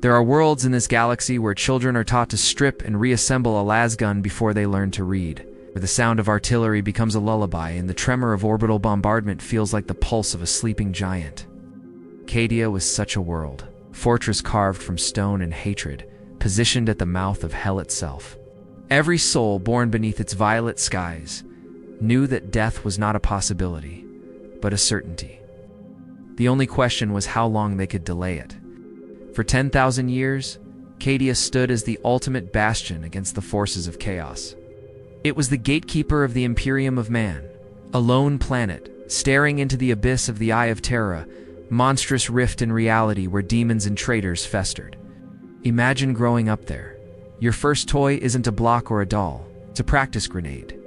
There are worlds in this galaxy where children are taught to strip and reassemble a lasgun before they learn to read, where the sound of artillery becomes a lullaby and the tremor of orbital bombardment feels like the pulse of a sleeping giant. Cadia was such a world, a fortress carved from stone and hatred, positioned at the mouth of hell itself. Every soul born beneath its violet skies knew that death was not a possibility, but a certainty. The only question was how long they could delay it. For 10,000 years, Cadia stood as the ultimate bastion against the forces of chaos. It was the gatekeeper of the Imperium of Man, a lone planet, staring into the abyss of the Eye of Terror, monstrous rift in reality where demons and traitors festered. Imagine growing up there. Your first toy isn't a block or a doll, it's a practice grenade.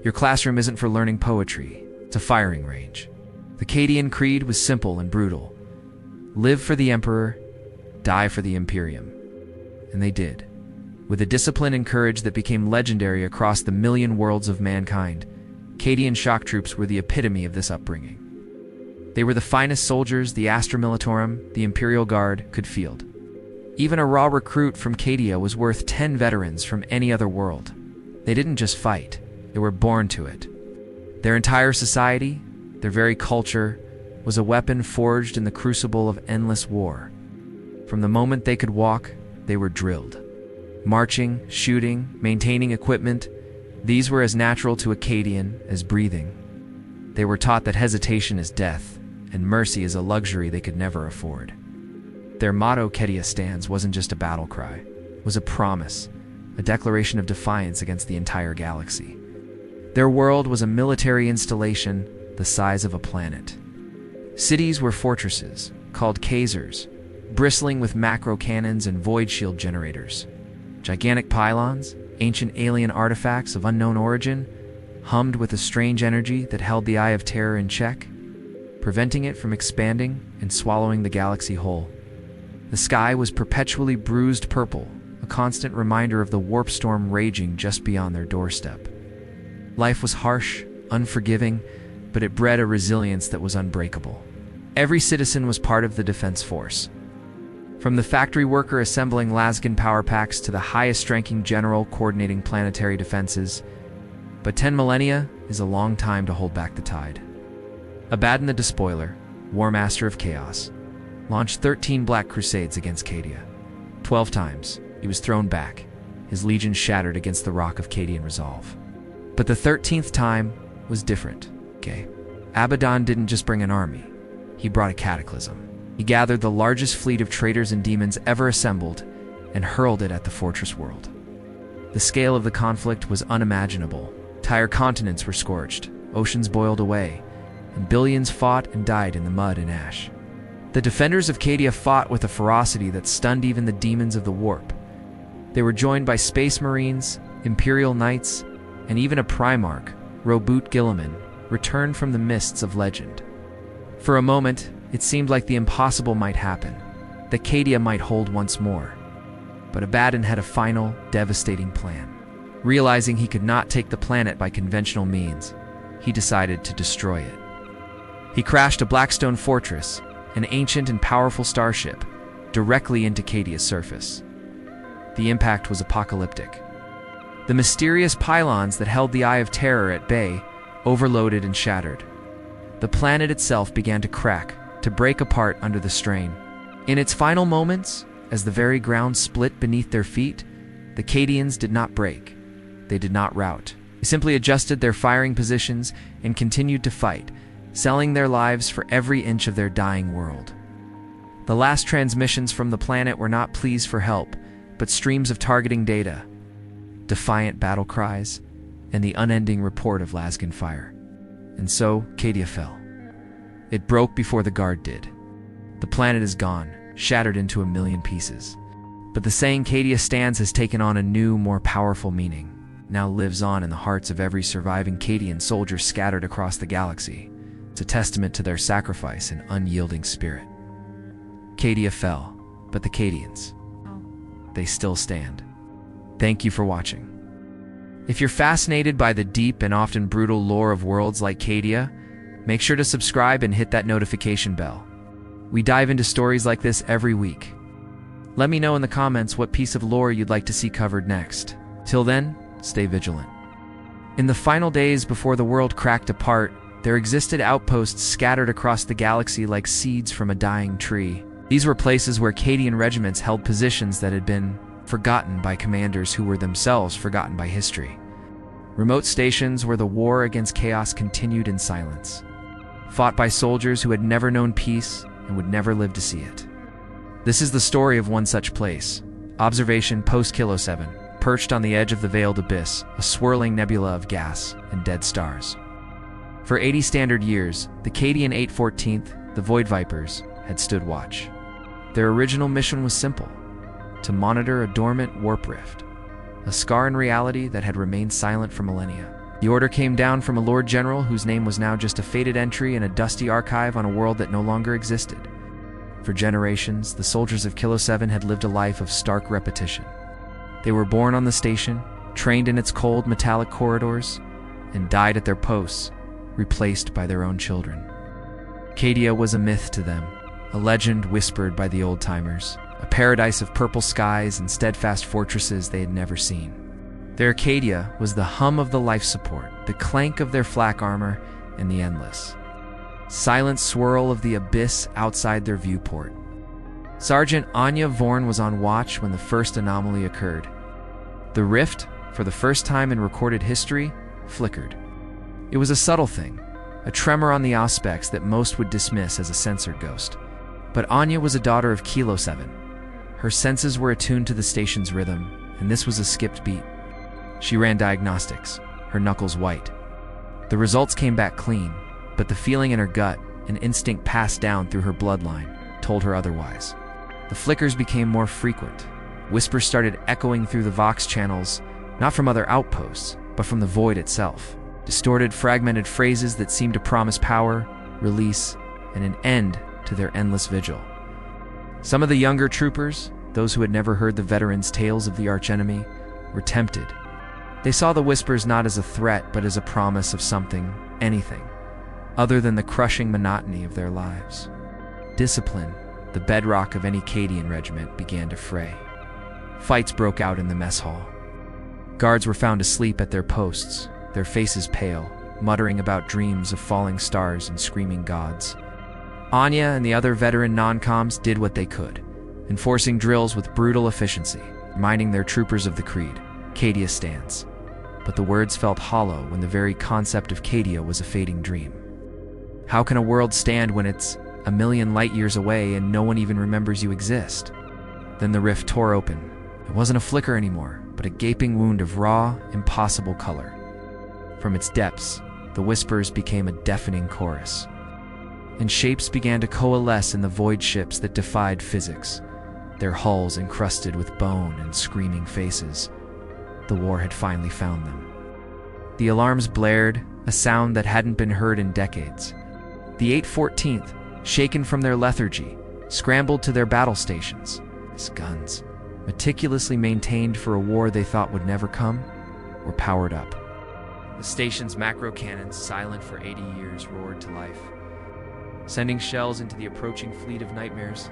Your classroom isn't for learning poetry, it's a firing range. The Cadian creed was simple and brutal. Live for the Emperor, die for the Imperium. And they did. With a discipline and courage that became legendary across the million worlds of mankind, Cadian Shock Troops were the epitome of this upbringing. They were the finest soldiers the Astra Militarum, the Imperial Guard, could field. Even a raw recruit from Cadia was worth 10 veterans from any other world. They didn't just fight, they were born to it. Their entire society, their very culture, was a weapon forged in the crucible of endless war. From the moment they could walk, they were drilled. Marching, shooting, maintaining equipment, these were as natural to a Cadian as breathing. They were taught that hesitation is death, and mercy is a luxury they could never afford. Their motto, Cadia Stands, wasn't just a battle cry. It was a promise, a declaration of defiance against the entire galaxy. Their world was a military installation the size of a planet. Cities were fortresses, called kaisers, bristling with macro cannons and void shield generators. Gigantic pylons, ancient alien artifacts of unknown origin, hummed with a strange energy that held the Eye of Terror in check, preventing it from expanding and swallowing the galaxy whole. The sky was perpetually bruised purple, a constant reminder of the warp storm raging just beyond their doorstep. Life was harsh, unforgiving, but it bred a resilience that was unbreakable. Every citizen was part of the defense force. From the factory worker assembling lasgun power packs to the highest-ranking general coordinating planetary defenses. But 10 millennia is a long time to hold back the tide. Abaddon the Despoiler, War Master of Chaos, launched 13 Black Crusades against Cadia. 12 times, he was thrown back, his legion shattered against the rock of Cadian resolve. But the 13th time was different, okay? Abaddon didn't just bring an army, he brought a cataclysm. He gathered the largest fleet of traitors and demons ever assembled and hurled it at the fortress world. The scale of the conflict was unimaginable. Entire continents were scorched, oceans boiled away, and billions fought and died in the mud and ash. The defenders of Cadia fought with a ferocity that stunned even the demons of the warp. They were joined by space marines, imperial knights, and even a Primarch, Roboot Guilliman, returned from the mists of legend. For a moment, it seemed like the impossible might happen, that Cadia might hold once more. But Abaddon had a final, devastating plan. Realizing he could not take the planet by conventional means, he decided to destroy it. He crashed a Blackstone fortress, an ancient and powerful starship, directly into Cadia's surface. The impact was apocalyptic. The mysterious pylons that held the Eye of Terror at bay overloaded and shattered. The planet itself began to crack, to break apart under the strain. In its final moments, as the very ground split beneath their feet, the Cadians did not break. They did not rout. They simply adjusted their firing positions and continued to fight, selling their lives for every inch of their dying world. The last transmissions from the planet were not pleas for help, but streams of targeting data, defiant battle cries, and the unending report of lasgun fire. And so, Cadia fell. It broke before the guard did. The planet is gone, shattered into a million pieces. But the saying Cadia Stands has taken on a new, more powerful meaning, now lives on in the hearts of every surviving Cadian soldier scattered across the galaxy. It's a testament to their sacrifice and unyielding spirit. Cadia fell, but the Cadians, they still stand. Thank you for watching. If you're fascinated by the deep and often brutal lore of worlds like Cadia, make sure to subscribe and hit that notification bell. We dive into stories like this every week. Let me know in the comments what piece of lore you'd like to see covered next. Till then, stay vigilant. In the final days before the world cracked apart, there existed outposts scattered across the galaxy like seeds from a dying tree. These were places where Cadian regiments held positions that had been forgotten by commanders who were themselves forgotten by history. Remote stations where the war against chaos continued in silence, fought by soldiers who had never known peace and would never live to see it. This is the story of one such place, Observation Post Kilo 7, perched on the edge of the veiled abyss, a swirling nebula of gas and dead stars. For 80 standard years, the Cadian 814th, the Void Vipers, had stood watch. Their original mission was simple: to monitor a dormant warp rift, a scar in reality that had remained silent for millennia. The order came down from a Lord General whose name was now just a faded entry in a dusty archive on a world that no longer existed. For generations, the soldiers of Kilo 7 had lived a life of stark repetition. They were born on the station, trained in its cold, metallic corridors, and died at their posts, replaced by their own children. Cadia was a myth to them, a legend whispered by the old-timers, a paradise of purple skies and steadfast fortresses they had never seen. Their Arcadia was the hum of the life support, the clank of their flak armor, and the endless, silent swirl of the abyss outside their viewport. Sergeant Anya Vorn was on watch when the first anomaly occurred. The rift, for the first time in recorded history, flickered. It was a subtle thing, a tremor on the auspex that most would dismiss as a censored ghost. But Anya was a daughter of Kilo 7. Her senses were attuned to the station's rhythm, and this was a skipped beat. She ran diagnostics, her knuckles white. The results came back clean, but the feeling in her gut, an instinct passed down through her bloodline, told her otherwise. The flickers became more frequent. Whispers started echoing through the Vox channels, not from other outposts, but from the void itself. Distorted, fragmented phrases that seemed to promise power, release, and an end to their endless vigil. Some of the younger troopers, those who had never heard the veterans' tales of the archenemy, were tempted. They saw the whispers not as a threat, but as a promise of something, anything, other than the crushing monotony of their lives. Discipline, the bedrock of any Cadian regiment, began to fray. Fights broke out in the mess hall. Guards were found asleep at their posts, their faces pale, muttering about dreams of falling stars and screaming gods. Anya and the other veteran non-coms did what they could, enforcing drills with brutal efficiency, reminding their troopers of the creed, Cadia stands. But the words felt hollow when the very concept of Cadia was a fading dream. How can a world stand when it's a million light years away and no one even remembers you exist? Then the rift tore open. It wasn't a flicker anymore, but a gaping wound of raw, impossible color. From its depths, the whispers became a deafening chorus, and shapes began to coalesce in the void ships that defied physics, their hulls encrusted with bone and screaming faces. The war had finally found them. The alarms blared, a sound that hadn't been heard in decades. The 814th, shaken from their lethargy, scrambled to their battle stations. These guns, meticulously maintained for a war they thought would never come, were powered up. The station's macro cannons, silent for 80 years, roared to life, sending shells into the approaching fleet of nightmares.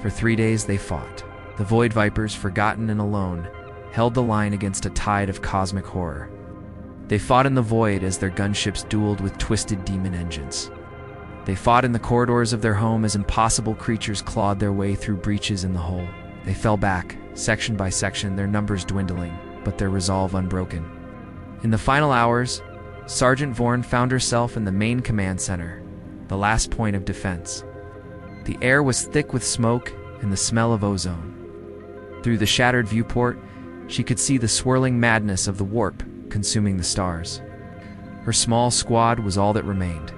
For 3 days they fought. The Void Vipers, forgotten and alone, held the line against a tide of cosmic horror. They fought in the void as their gunships dueled with twisted demon engines. They fought in the corridors of their home as impossible creatures clawed their way through breaches in the hull. They fell back, section by section, their numbers dwindling, but their resolve unbroken. In the final hours, Sergeant Vorn found herself in the main command center, the last point of defense. The air was thick with smoke and the smell of ozone. Through the shattered viewport, she could see the swirling madness of the warp consuming the stars. Her small squad was all that remained.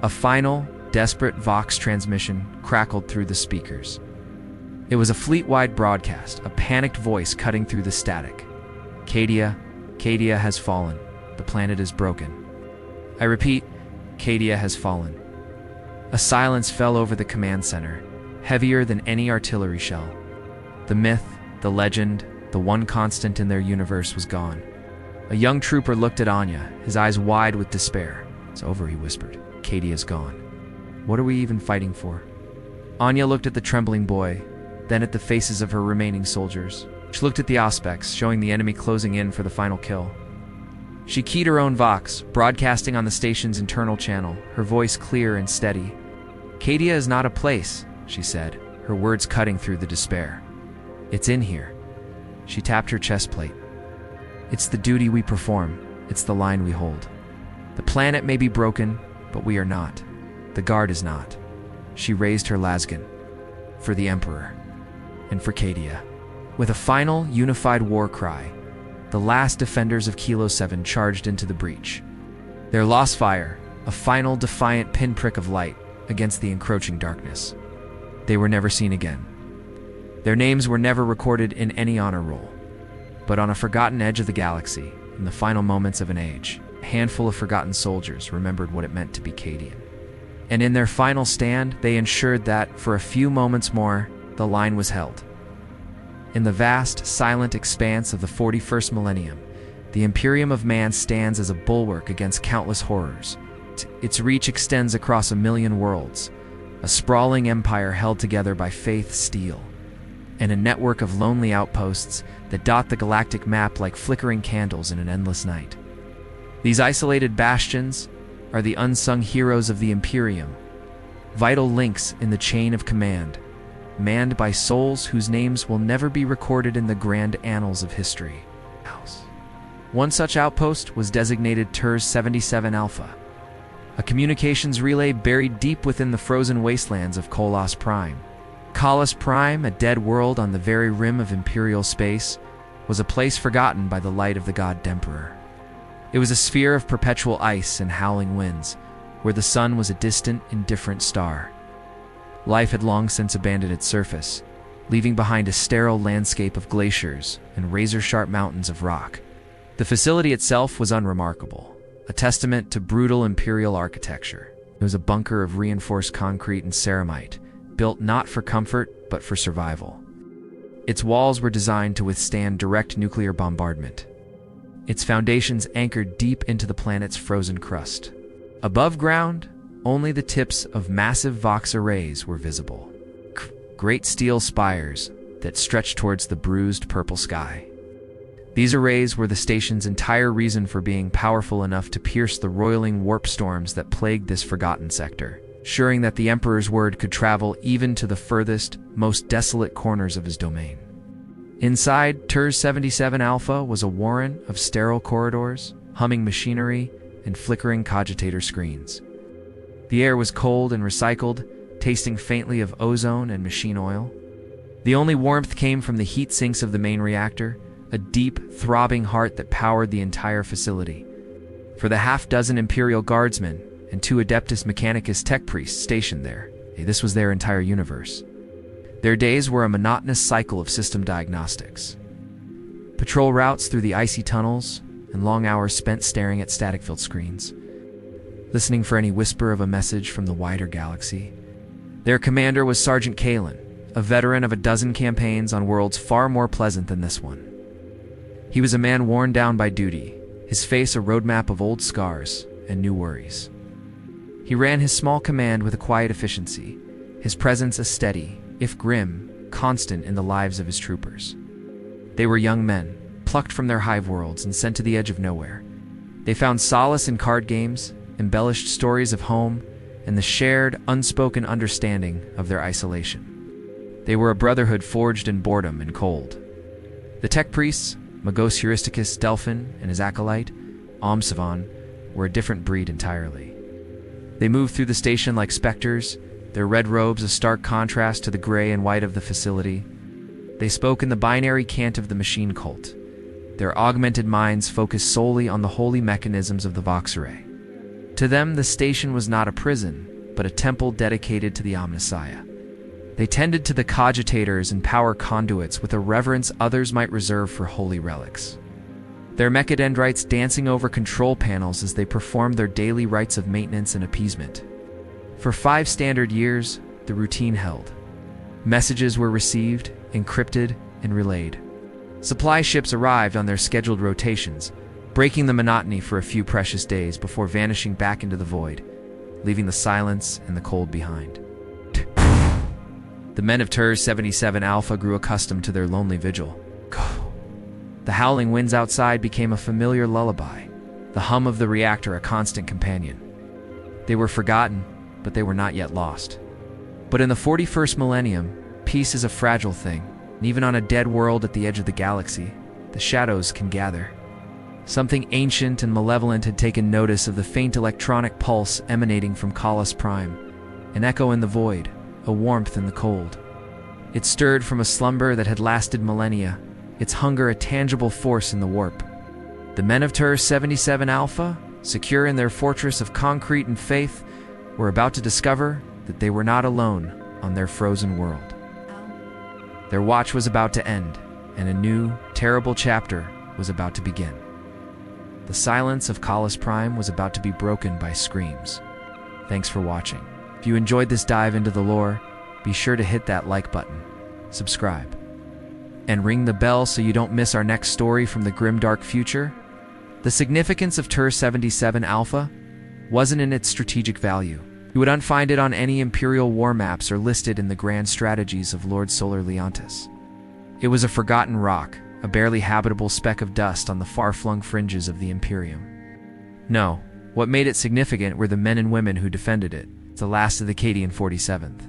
A final, desperate Vox transmission crackled through the speakers. It was a fleet-wide broadcast, a panicked voice cutting through the static. Cadia has fallen. The planet is broken. I repeat, Cadia has fallen. A silence fell over the command center, heavier than any artillery shell. The myth, the legend, the one constant in their universe was gone. A young trooper looked at Anya, his eyes wide with despair. It's over, he whispered. Cadia's gone. What are we even fighting for? Anya looked at the trembling boy, then at the faces of her remaining soldiers. She looked at the auspex, showing the enemy closing in for the final kill. She keyed her own vox, broadcasting on the station's internal channel, her voice clear and steady. "Cadia is not a place," she said, her words cutting through the despair. "It's in here." She tapped her chest plate. "It's the duty we perform. It's the line we hold. The planet may be broken, but we are not. The Guard is not." She raised her lasgun. "For the Emperor. And for Cadia." With a final, unified war cry, the last defenders of Kilo 7 charged into the breach. Their lost fire, a final defiant pinprick of light against the encroaching darkness. They were never seen again. Their names were never recorded in any honor roll. But on a forgotten edge of the galaxy, in the final moments of an age, a handful of forgotten soldiers remembered what it meant to be Cadian. And in their final stand, they ensured that, for a few moments more, the line was held. In the vast, silent expanse of the 41st millennium, the Imperium of Man stands as a bulwark against countless horrors. Its reach extends across 1,000,000 worlds, a sprawling empire held together by faith steel, and a network of lonely outposts that dot the galactic map like flickering candles in an endless night. These isolated bastions are the unsung heroes of the Imperium, vital links in the chain of command, manned by souls whose names will never be recorded in the grand annals of history. One such outpost was designated TERS 77 Alpha, a communications relay buried deep within the frozen wastelands of Kolos Prime. Kolos Prime, a dead world on the very rim of Imperial space, was a place forgotten by the light of the god Emperor. It was a sphere of perpetual ice and howling winds, where the sun was a distant, indifferent star. Life had long since abandoned its surface, leaving behind a sterile landscape of glaciers and razor-sharp mountains of rock. The facility itself was unremarkable, a testament to brutal Imperial architecture. It was a bunker of reinforced concrete and ceramite, built not for comfort, but for survival. Its walls were designed to withstand direct nuclear bombardment. Its foundations anchored deep into the planet's frozen crust. Above ground, only the tips of massive Vox arrays were visible. Great steel spires that stretched towards the bruised purple sky. These arrays were the station's entire reason for being powerful enough to pierce the roiling warp storms that plagued this forgotten sector, ensuring that the Emperor's word could travel even to the furthest, most desolate corners of his domain. Inside TERS 77 Alpha was a warren of sterile corridors, humming machinery, and flickering cogitator screens. The air was cold and recycled, tasting faintly of ozone and machine oil. The only warmth came from the heat sinks of the main reactor, a deep, throbbing heart that powered the entire facility. For the half-dozen Imperial Guardsmen and 2 Adeptus Mechanicus tech priests stationed there, this was their entire universe. Their days were a monotonous cycle of system diagnostics. Patrol routes through the icy tunnels, and long hours spent staring at static-filled screens, listening for any whisper of a message from the wider galaxy. Their commander was Sergeant Kalen, a veteran of a dozen campaigns on worlds far more pleasant than this one. He was a man worn down by duty, his face a roadmap of old scars and new worries. He ran his small command with a quiet efficiency, his presence a steady, if grim, constant in the lives of his troopers. They were young men, plucked from their hive worlds and sent to the edge of nowhere. They found solace in card games, embellished stories of home, and the shared, unspoken understanding of their isolation. They were a brotherhood forged in boredom and cold. The tech priests, Magos Heuristicus Delphin and his acolyte, Omsivan, were a different breed entirely. They moved through the station like specters, their red robes a stark contrast to the gray and white of the facility. They spoke in the binary cant of the machine cult. Their augmented minds focused solely on the holy mechanisms of the Vox array. To them, the station was not a prison, but a temple dedicated to the Omnissiah. They tended to the cogitators and power conduits with a reverence others might reserve for holy relics. Their mechadendrites dancing over control panels as they performed their daily rites of maintenance and appeasement. For 5 standard years, the routine held. Messages were received, encrypted, and relayed. Supply ships arrived on their scheduled rotations, breaking the monotony for a few precious days before vanishing back into the void, leaving the silence and the cold behind. The men of Turs 77 Alpha grew accustomed to their lonely vigil. The howling winds outside became a familiar lullaby, the hum of the reactor a constant companion. They were forgotten, but they were not yet lost. But in the 41st millennium, peace is a fragile thing, and even on a dead world at the edge of the galaxy, the shadows can gather. Something ancient and malevolent had taken notice of the faint electronic pulse emanating from Calis Prime, an echo in the void, a warmth in the cold. It stirred from a slumber that had lasted millennia, its hunger a tangible force in the warp. The men of Turs 77 Alpha, secure in their fortress of concrete and faith, were about to discover that they were not alone on their frozen world. Their watch was about to end, and a new, terrible chapter was about to begin. The silence of Calis Prime was about to be broken by screams. Thanks for watching. If you enjoyed this dive into the lore, be sure to hit that like button, subscribe, and ring the bell so you don't miss our next story from the grimdark future. The significance of Turs 77 Alpha wasn't in its strategic value. You would unfind it on any Imperial war maps or listed in the grand strategies of Lord Solar Leontis. It was a forgotten rock, a barely habitable speck of dust on the far-flung fringes of the Imperium. No, what made it significant were the men and women who defended it, the last of the Cadian 47th.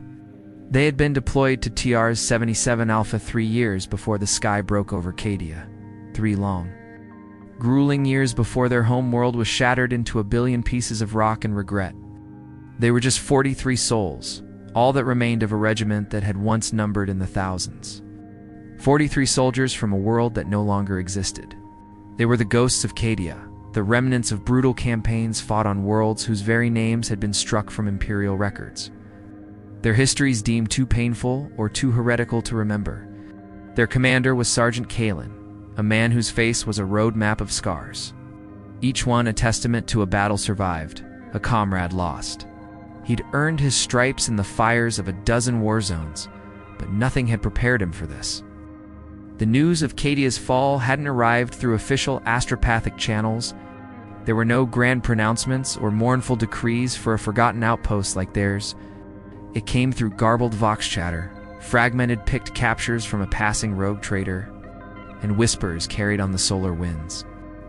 They had been deployed to Trs 77 Alpha 3 years before the sky broke over Cadia. 3 long, grueling years before their home world was shattered into a billion pieces of rock and regret. They were just 43 souls, all that remained of a regiment that had once numbered in the thousands. 43 soldiers from a world that no longer existed. They were the ghosts of Cadia, the remnants of brutal campaigns fought on worlds whose very names had been struck from Imperial records. Their histories deemed too painful or too heretical to remember. Their commander was Sergeant Kalen, a man whose face was a road map of scars. Each one a testament to a battle survived, a comrade lost. He'd earned his stripes in the fires of a dozen war zones, but nothing had prepared him for this. The news of Cadia's fall hadn't arrived through official astropathic channels. There were no grand pronouncements or mournful decrees for a forgotten outpost like theirs. It came through garbled vox chatter, fragmented picked captures from a passing rogue trader, and whispers carried on the solar winds.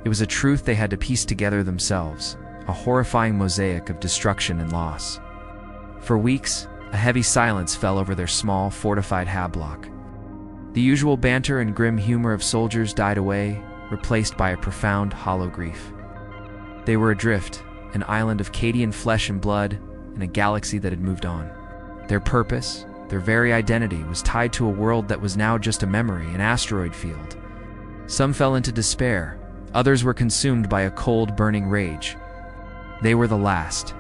It was a truth they had to piece together themselves, a horrifying mosaic of destruction and loss. For weeks, a heavy silence fell over their small, fortified hab-block. The usual banter and grim humor of soldiers died away, replaced by a profound, hollow grief. They were adrift, an island of Cadian flesh and blood, in a galaxy that had moved on. Their purpose, their very identity, was tied to a world that was now just a memory, an asteroid field. Some fell into despair, others were consumed by a cold, burning rage. They were the last,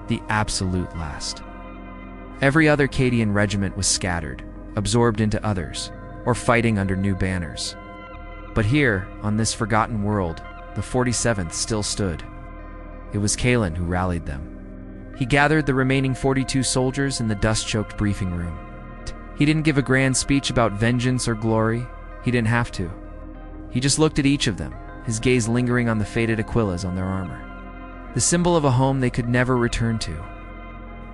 the absolute last. Every other Cadian regiment was scattered, absorbed into others, or fighting under new banners. But here, on this forgotten world, the 47th still stood. It was Kalen who rallied them. He gathered the remaining 42 soldiers in the dust-choked briefing room. He didn't give a grand speech about vengeance or glory. He didn't have to. He just looked at each of them, his gaze lingering on the faded aquillas on their armor, the symbol of a home they could never return to.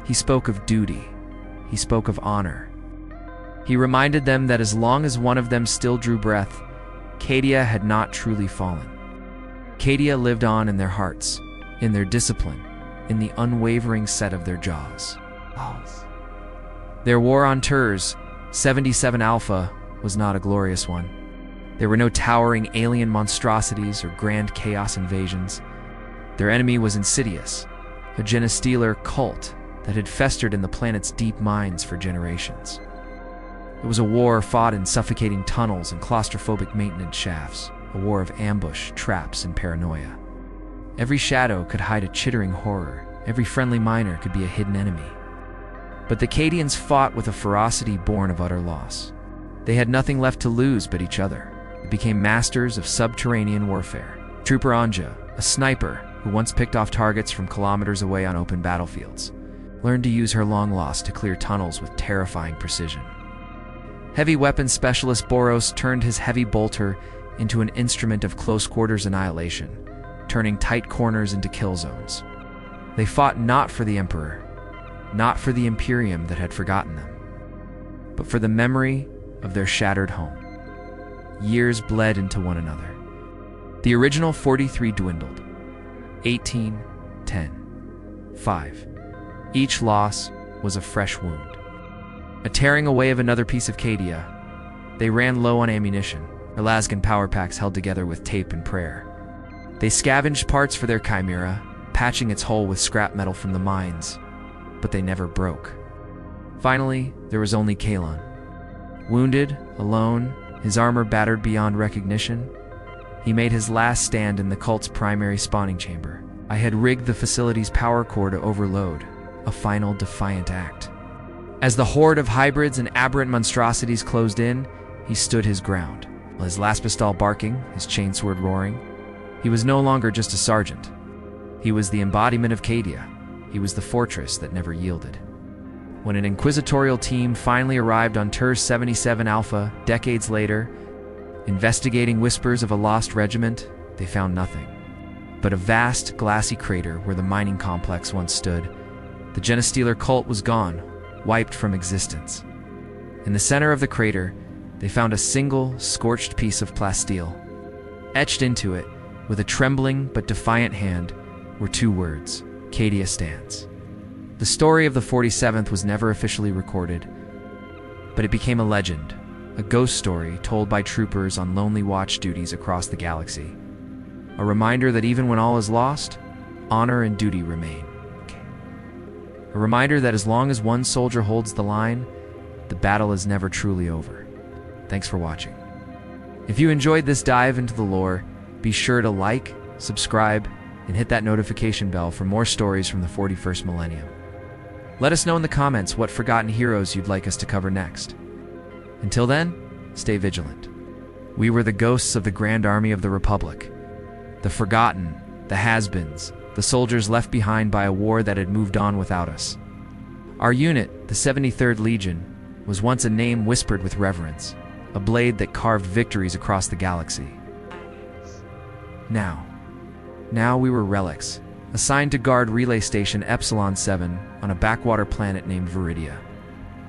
He spoke of duty. He spoke of honor. He reminded them that as long as one of them still drew breath, Cadia had not truly fallen. Cadia lived on in their hearts, in their discipline, in the unwavering set of their jaws. Their war on Turs 77 Alpha was not a glorious one. There were no towering alien monstrosities or grand chaos invasions. Their enemy was insidious, a genestealer cult that had festered in the planet's deep mines for generations. It was a war fought in suffocating tunnels and claustrophobic maintenance shafts, a war of ambush, traps, and paranoia. Every shadow could hide a chittering horror, every friendly miner could be a hidden enemy. But the Cadians fought with a ferocity born of utter loss. They had nothing left to lose but each other. They became masters of subterranean warfare. Trooper Anja, a sniper who once picked off targets from kilometers away on open battlefields, learned to use her long loss to clear tunnels with terrifying precision. Heavy weapons specialist Boros turned his heavy bolter into an instrument of close-quarters annihilation, turning tight corners into kill zones. They fought not for the Emperor, not for the Imperium that had forgotten them. but for the memory of their shattered home. Years bled into one another. The original 43 dwindled. 18, 10, 5. Each loss was a fresh wound. A tearing away of another piece of Cadia. They ran low on ammunition, their Lasgan power packs held together with tape and prayer. They scavenged parts for their Chimera, patching its hole with scrap metal from the mines, but they never broke. Finally, there was only Kalon. Wounded, alone, his armor battered beyond recognition, he made his last stand in the cult's primary spawning chamber. I had rigged the facility's power core to overload, a final defiant act. As the horde of hybrids and aberrant monstrosities closed in, he stood his ground. While his laspistol barking, his chainsword roaring, he was no longer just a sergeant. He was the embodiment of Cadia. He was the fortress that never yielded. When an inquisitorial team finally arrived on Turs 77 Alpha, decades later, investigating whispers of a lost regiment, they found nothing but a vast, glassy crater where the mining complex once stood. The Genestealer cult was gone, wiped from existence. In the center of the crater, they found a single, scorched piece of plasteel. Etched into it, with a trembling but defiant hand, were two words: Cadia stands. The story of the 47th was never officially recorded, but it became a legend, a ghost story told by troopers on lonely watch duties across the galaxy. A reminder that even when all is lost, honor and duty remain. A reminder that as long as one soldier holds the line, the battle is never truly over. Thanks for watching. If you enjoyed this dive into the lore, be sure to like, subscribe, and hit that notification bell for more stories from the 41st millennium. Let us know in the comments what forgotten heroes you'd like us to cover next. Until then, stay vigilant. We were the ghosts of the Grand Army of the Republic. The forgotten, the has-beens, the soldiers left behind by a war that had moved on without us. Our unit, the 73rd Legion, was once a name whispered with reverence, a blade that carved victories across the galaxy. Now we were relics, assigned to guard Relay Station Epsilon 7 on a backwater planet named Viridia,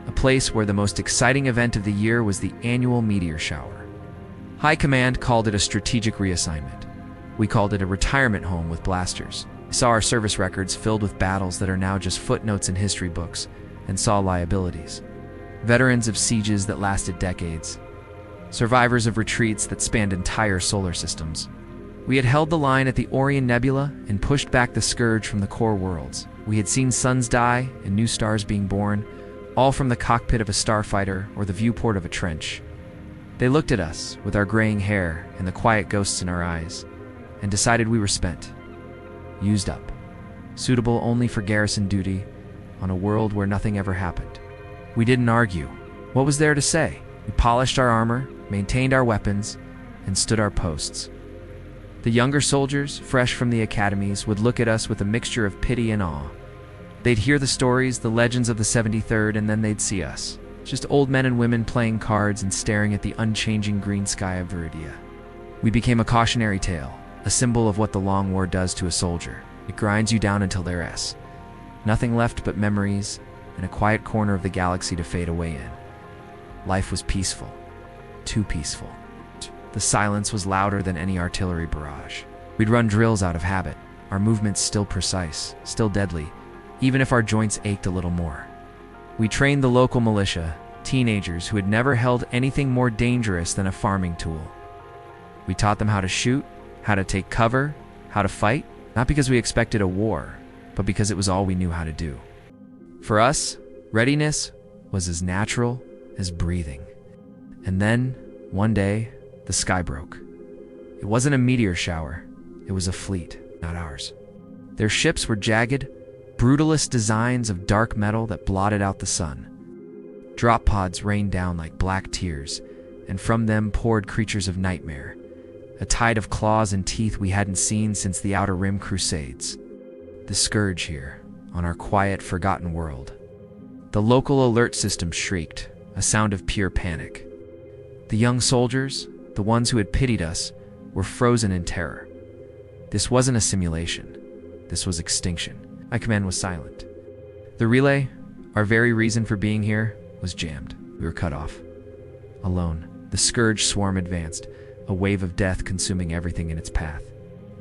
a place where the most exciting event of the year was the annual meteor shower. High Command called it a strategic reassignment. We called it a retirement home with blasters. We saw our service records filled with battles that are now just footnotes in history books, and saw liabilities. Veterans of sieges that lasted decades. Survivors of retreats that spanned entire solar systems. We had held the line at the Orion Nebula and pushed back the scourge from the core worlds. We had seen suns die and new stars being born, all from the cockpit of a starfighter or the viewport of a trench. They looked at us with our graying hair and the quiet ghosts in our eyes, and decided we were spent, used up, suitable only for garrison duty on a world where nothing ever happened. We didn't argue. What was there to say? We polished our armor, maintained our weapons, and stood our posts. The younger soldiers, fresh from the academies, would look at us with a mixture of pity and awe. They'd hear the stories, the legends of the 73rd, and then they'd see us. Just old men and women playing cards and staring at the unchanging green sky of Viridia. We became a cautionary tale, a symbol of what the long war does to a soldier. It grinds you down until they're S. Nothing left but memories and a quiet corner of the galaxy to fade away in. Life was peaceful. Too peaceful. The silence was louder than any artillery barrage. We'd run drills out of habit, our movements still precise, still deadly, even if our joints ached a little more. We trained the local militia, teenagers who had never held anything more dangerous than a farming tool. We taught them how to shoot, how to take cover, how to fight, not because we expected a war, but because it was all we knew how to do. For us, readiness was as natural as breathing. And then, one day, the sky broke. It wasn't a meteor shower, it was a fleet, not ours. Their ships were jagged, brutalist designs of dark metal that blotted out the sun. Drop pods rained down like black tears, and from them poured creatures of nightmare, a tide of claws and teeth we hadn't seen since the Outer Rim Crusades. The scourge here, on our quiet, forgotten world. The local alert system shrieked, a sound of pure panic. The young soldiers, the ones who had pitied us, were frozen in terror. This wasn't a simulation. This was extinction. My command was silent. The relay, our very reason for being here, was jammed. We were cut off. Alone. The scourge swarm advanced, a wave of death consuming everything in its path.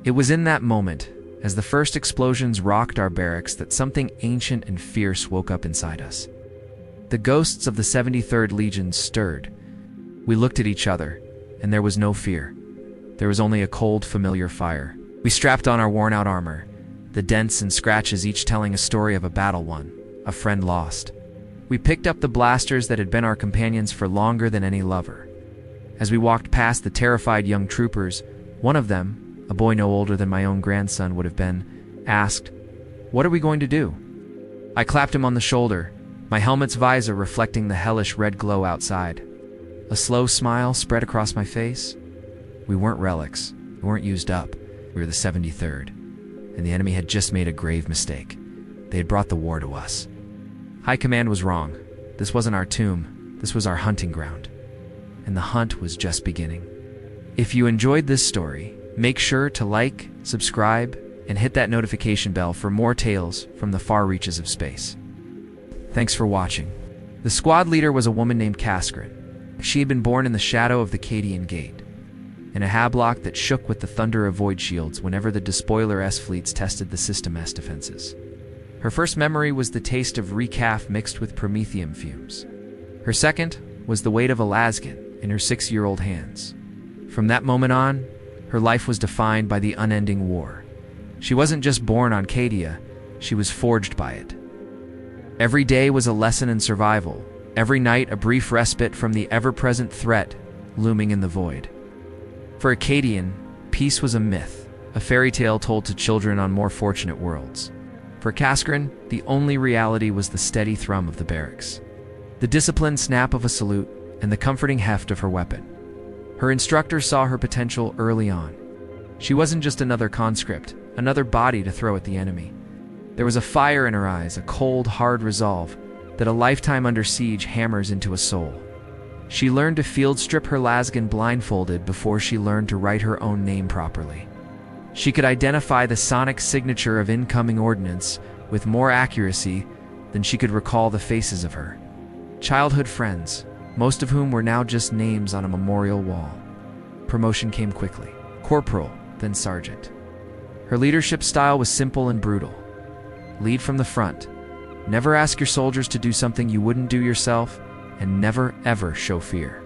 It was in that moment, as the first explosions rocked our barracks, that something ancient and fierce woke up inside us. The ghosts of the 73rd Legion stirred. We looked at each other, and there was no fear. There was only a cold, familiar fire. We strapped on our worn-out armor, the dents and scratches each telling a story of a battle won, a friend lost. We picked up the blasters that had been our companions for longer than any lover. As we walked past the terrified young troopers, one of them, a boy no older than my own grandson would have been, asked, "What are we going to do?" I clapped him on the shoulder, my helmet's visor reflecting the hellish red glow outside. A slow smile spread across my face. We weren't relics. We weren't used up. We were the 73rd. And the enemy had just made a grave mistake. They had brought the war to us. High Command was wrong. This wasn't our tomb. This was our hunting ground. And the hunt was just beginning. If you enjoyed this story, make sure to like, subscribe, and hit that notification bell for more tales from the far reaches of space. Thanks for watching. The squad leader was a woman named Kaskrin. She had been born in the shadow of the Cadian Gate, in a hablock that shook with the thunder of void shields whenever the Despoiler S fleets tested the System S defenses. Her first memory was the taste of recaf mixed with promethium fumes. Her second was the weight of a lasgun in her 6-year-old hands. From that moment on, her life was defined by the unending war. She wasn't just born on Cadia, she was forged by it. Every day was a lesson in survival, every night a brief respite from the ever-present threat looming in the void. For a Cadian, peace was a myth, a fairy tale told to children on more fortunate worlds. For Kaskrin, the only reality was the steady thrum of the barracks, the disciplined snap of a salute, and the comforting heft of her weapon. Her instructor saw her potential early on. She wasn't just another conscript, another body to throw at the enemy. There was a fire in her eyes, a cold, hard resolve that a lifetime under siege hammers into a soul. She learned to field strip her lasgun blindfolded before she learned to write her own name properly. She could identify the sonic signature of incoming ordnance with more accuracy than she could recall the faces of her childhood friends, most of whom were now just names on a memorial wall. Promotion came quickly. Corporal, then sergeant. Her leadership style was simple and brutal. Lead from the front. Never ask your soldiers to do something you wouldn't do yourself, and never, ever show fear.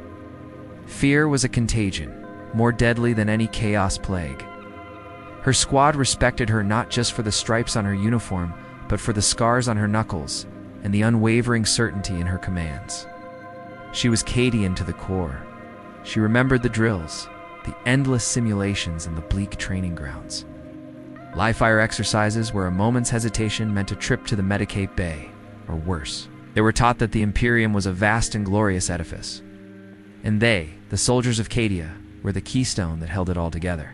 Fear was a contagion, more deadly than any chaos plague. Her squad respected her not just for the stripes on her uniform, but for the scars on her knuckles and the unwavering certainty in her commands. She was Cadian to the core. She remembered the drills, the endless simulations, and the bleak training grounds. Live-fire exercises where a moment's hesitation meant a trip to the Medicaid Bay, or worse. They were taught that the Imperium was a vast and glorious edifice. And they, the soldiers of Cadia, were the keystone that held it all together.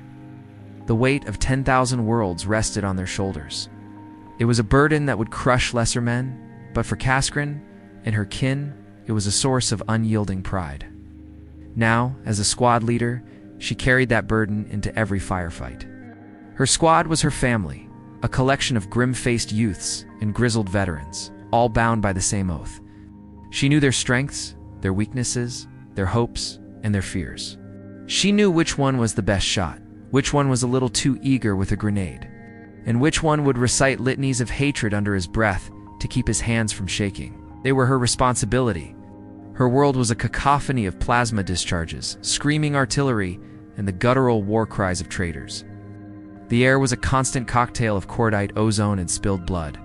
The weight of 10,000 worlds rested on their shoulders. It was a burden that would crush lesser men, but for Kaskrin and her kin, it was a source of unyielding pride. Now, as a squad leader, she carried that burden into every firefight. Her squad was her family, a collection of grim-faced youths and grizzled veterans, all bound by the same oath. She knew their strengths, their weaknesses, their hopes, and their fears. She knew which one was the best shot, which one was a little too eager with a grenade, and which one would recite litanies of hatred under his breath to keep his hands from shaking. They were her responsibility. Her world was a cacophony of plasma discharges, screaming artillery, and the guttural war cries of traitors. The air was a constant cocktail of cordite, ozone, and spilled blood.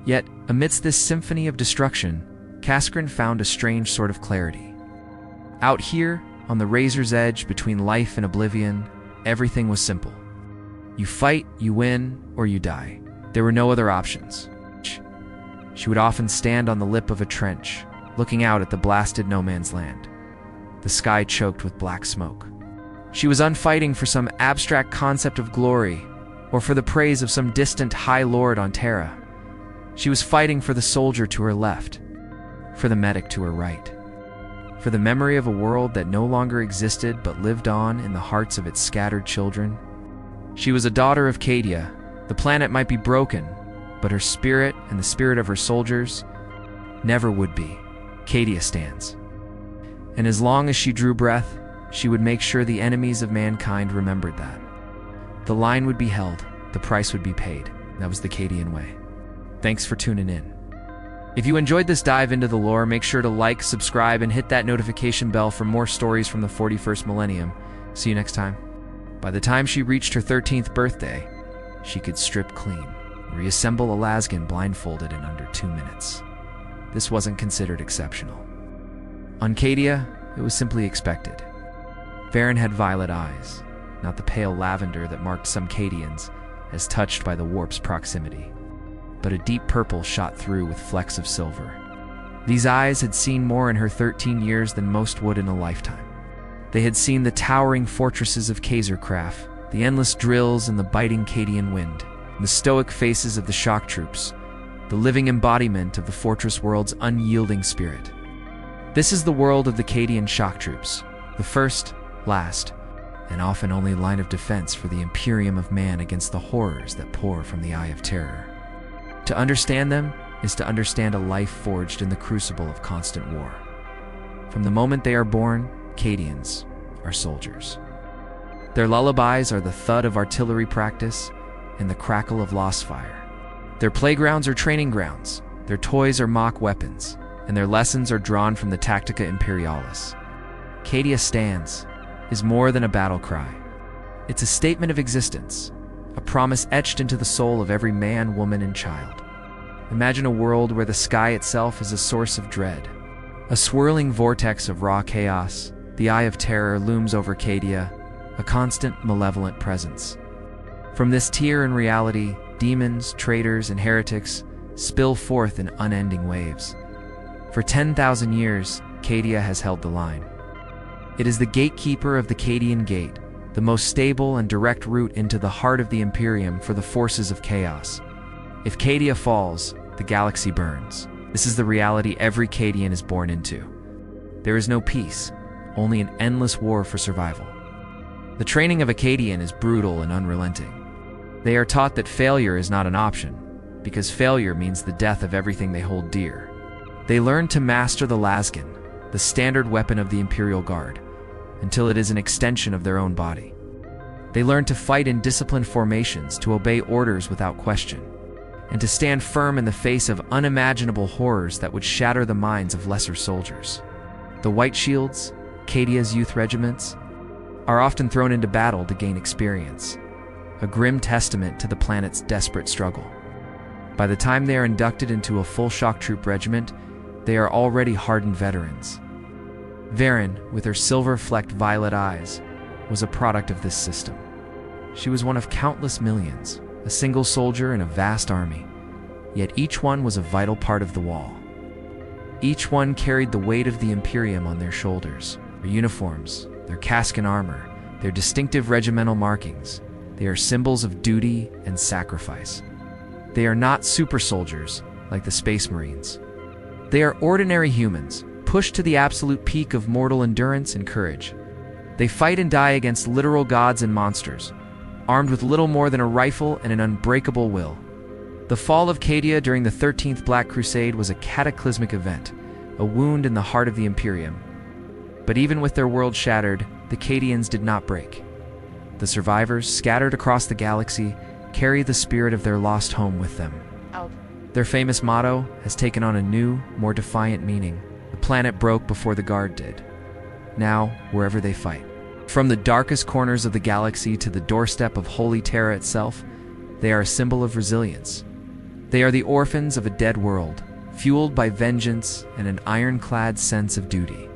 Yet, amidst this symphony of destruction, Kaskrin found a strange sort of clarity. Out here, on the razor's edge between life and oblivion, everything was simple. You fight, you win, or you die. There were no other options. She would often stand on the lip of a trench, looking out at the blasted no-man's land, the sky choked with black smoke. She was unfighting for some abstract concept of glory, or for the praise of some distant high lord on Terra. She was fighting for the soldier to her left, for the medic to her right, for the memory of a world that no longer existed but lived on in the hearts of its scattered children. She was a daughter of Cadia. The planet might be broken, but her spirit and the spirit of her soldiers never would be. Cadia stands. And as long as she drew breath, she would make sure the enemies of mankind remembered that. The line would be held, the price would be paid. That was the Cadian way. Thanks for tuning in. If you enjoyed this dive into the lore, make sure to like, subscribe, and hit that notification bell for more stories from the 41st millennium. See you next time. By the time she reached her 13th birthday, she could strip clean, reassemble a lasgun blindfolded in under 2 minutes. This wasn't considered exceptional. On Cadia, it was simply expected. Varen had violet eyes, not the pale lavender that marked some Cadians as touched by the warp's proximity, but a deep purple shot through with flecks of silver. These eyes had seen more in her 13 years than most would in a lifetime. They had seen the towering fortresses of Kaisercraft, the endless drills and the biting Cadian wind, the stoic faces of the shock troops, the living embodiment of the fortress world's unyielding spirit. This is the world of the Cadian Shock Troops, the first, last, and often only line of defense for the Imperium of man against the horrors that pour from the Eye of Terror. To understand them is to understand a life forged in the crucible of constant war. From the moment they are born, Cadians are soldiers. Their lullabies are the thud of artillery practice and the crackle of lost fire. Their playgrounds are training grounds, their toys are mock weapons, and their lessons are drawn from the Tactica Imperialis. Cadia stands is more than a battle cry. It's a statement of existence, a promise etched into the soul of every man, woman, and child. Imagine a world where the sky itself is a source of dread. A swirling vortex of raw chaos, the Eye of Terror looms over Cadia, a constant, malevolent presence. From this tier in reality, demons, traitors, and heretics spill forth in unending waves. For 10,000 years, Cadia has held the line. It is the gatekeeper of the Cadian Gate, the most stable and direct route into the heart of the Imperium for the forces of chaos. If Cadia falls, the galaxy burns. This is the reality every Cadian is born into. There is no peace, only an endless war for survival. The training of a Cadian is brutal and unrelenting. They are taught that failure is not an option, because failure means the death of everything they hold dear. They learn to master the lasgun, the standard weapon of the Imperial Guard, until it is an extension of their own body. They learn to fight in disciplined formations, to obey orders without question, and to stand firm in the face of unimaginable horrors that would shatter the minds of lesser soldiers. The White Shields, Cadia's youth regiments, are often thrown into battle to gain experience, a grim testament to the planet's desperate struggle. By the time they are inducted into a full shock troop regiment, they are already hardened veterans. Varen, with her silver-flecked violet eyes, was a product of this system. She was one of countless millions, a single soldier in a vast army, yet each one was a vital part of the wall. Each one carried the weight of the Imperium on their shoulders, their uniforms, their casque and armor, their distinctive regimental markings. They are symbols of duty and sacrifice. They are not super soldiers like the Space Marines. They are ordinary humans, pushed to the absolute peak of mortal endurance and courage. They fight and die against literal gods and monsters, armed with little more than a rifle and an unbreakable will. The fall of Cadia during the 13th Black Crusade was a cataclysmic event, a wound in the heart of the Imperium. But even with their world shattered, the Cadians did not break. The survivors, scattered across the galaxy, carry the spirit of their lost home with them. Their famous motto has taken on a new, more defiant meaning. The planet broke before the Guard did. Now, wherever they fight, from the darkest corners of the galaxy to the doorstep of Holy Terra itself, they are a symbol of resilience. They are the orphans of a dead world, fueled by vengeance and an ironclad sense of duty.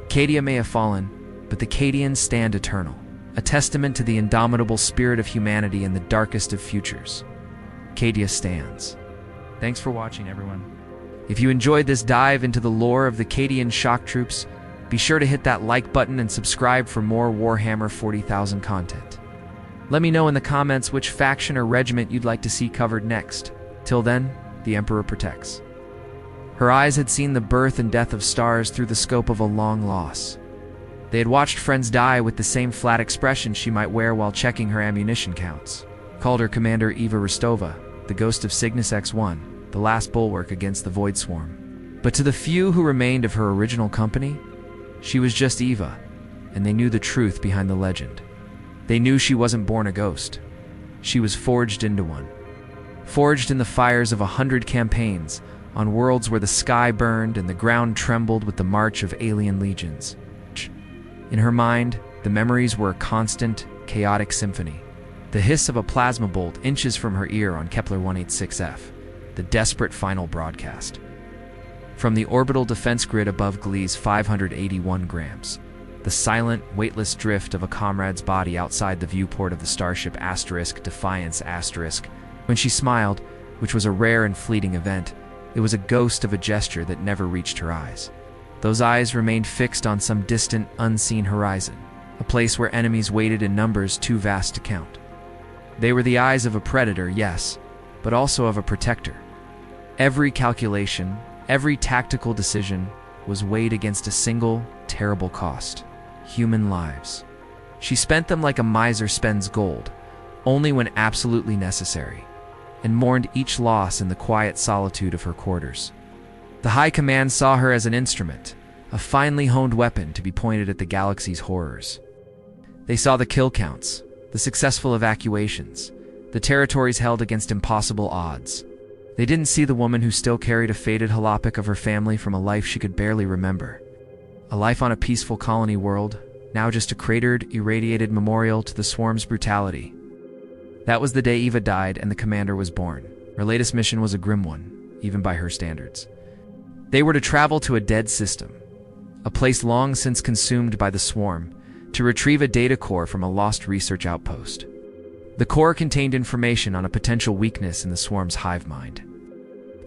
Cadia may have fallen, but the Cadians stand eternal, a testament to the indomitable spirit of humanity in the darkest of futures. Cadia stands. Thanks for watching, everyone. If you enjoyed this dive into the lore of the Cadian Shock Troops, be sure to hit that like button and subscribe for more Warhammer 40,000 content. Let me know in the comments which faction or regiment you'd like to see covered next. Till then, the Emperor protects. Her eyes had seen the birth and death of stars through the scope of a long loss. They had watched friends die with the same flat expression she might wear while checking her ammunition counts. Called her Commander Eva Rostova, the ghost of Cygnus X1, the last bulwark against the Void Swarm. But to the few who remained of her original company, She was just Eva, and they knew the truth behind the legend. They knew she wasn't born a ghost. She was forged into one. Forged in the fires of 100 campaigns, on worlds where the sky burned and the ground trembled with the march of alien legions. In her mind, the memories were a constant, chaotic symphony. The hiss of a plasma bolt inches from her ear on Kepler 186f, the desperate final broadcast. From the orbital defense grid above Gliese 581 grams, the silent, weightless drift of a comrade's body outside the viewport of the starship Defiance *. When she smiled, which was a rare and fleeting event, it was a ghost of a gesture that never reached her eyes. Those eyes remained fixed on some distant, unseen horizon, a place where enemies waited in numbers too vast to count. They were the eyes of a predator, yes, but also of a protector. Every calculation, every tactical decision was weighed against a single, terrible cost: human lives. She spent them like a miser spends gold, only when absolutely necessary, and mourned each loss in the quiet solitude of her quarters. The High Command saw her as an instrument, a finely honed weapon to be pointed at the galaxy's horrors. They saw the kill counts, the successful evacuations, the territories held against impossible odds. They didn't see the woman who still carried a faded holopic of her family from a life she could barely remember. A life on a peaceful colony world, now just a cratered, irradiated memorial to the swarm's brutality. That was the day Eva died and the commander was born. Her latest mission was a grim one, even by her standards. They were to travel to a dead system, a place long since consumed by the swarm, to retrieve a data core from a lost research outpost. The core contained information on a potential weakness in the swarm's hive mind.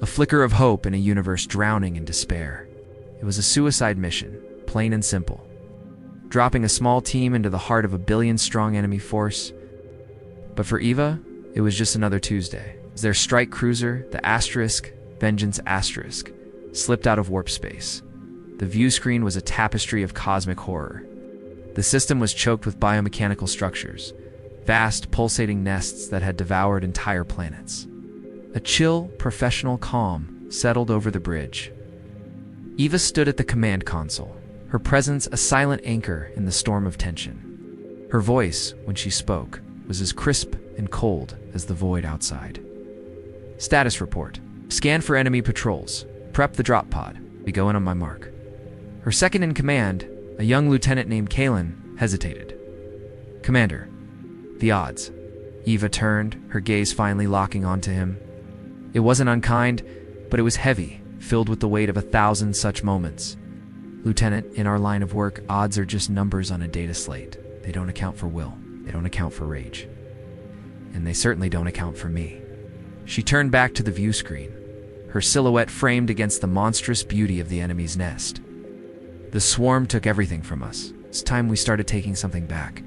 A flicker of hope in a universe drowning in despair. It was a suicide mission, plain and simple. Dropping a small team into the heart of a billion-strong enemy force. But for Eva, it was just another Tuesday. As their strike cruiser, the Vengeance *, slipped out of warp space. The view screen was a tapestry of cosmic horror. The system was choked with biomechanical structures, vast, pulsating nests that had devoured entire planets. A chill, professional calm settled over the bridge. Eva stood at the command console, her presence a silent anchor in the storm of tension. Her voice, when she spoke, was as crisp and cold as the void outside. Status report. Scan for enemy patrols. Prep the drop pod. Be going on my mark. Her second in command, a young lieutenant named Kalen, hesitated. Commander. The odds. Eva turned, her gaze finally locking onto him. It wasn't unkind, but it was heavy, filled with the weight of 1,000 such moments. Lieutenant, in our line of work, odds are just numbers on a data slate. They don't account for will. They don't account for rage. And they certainly don't account for me. She turned back to the view screen, her silhouette framed against the monstrous beauty of the enemy's nest. The swarm took everything from us. It's time we started taking something back.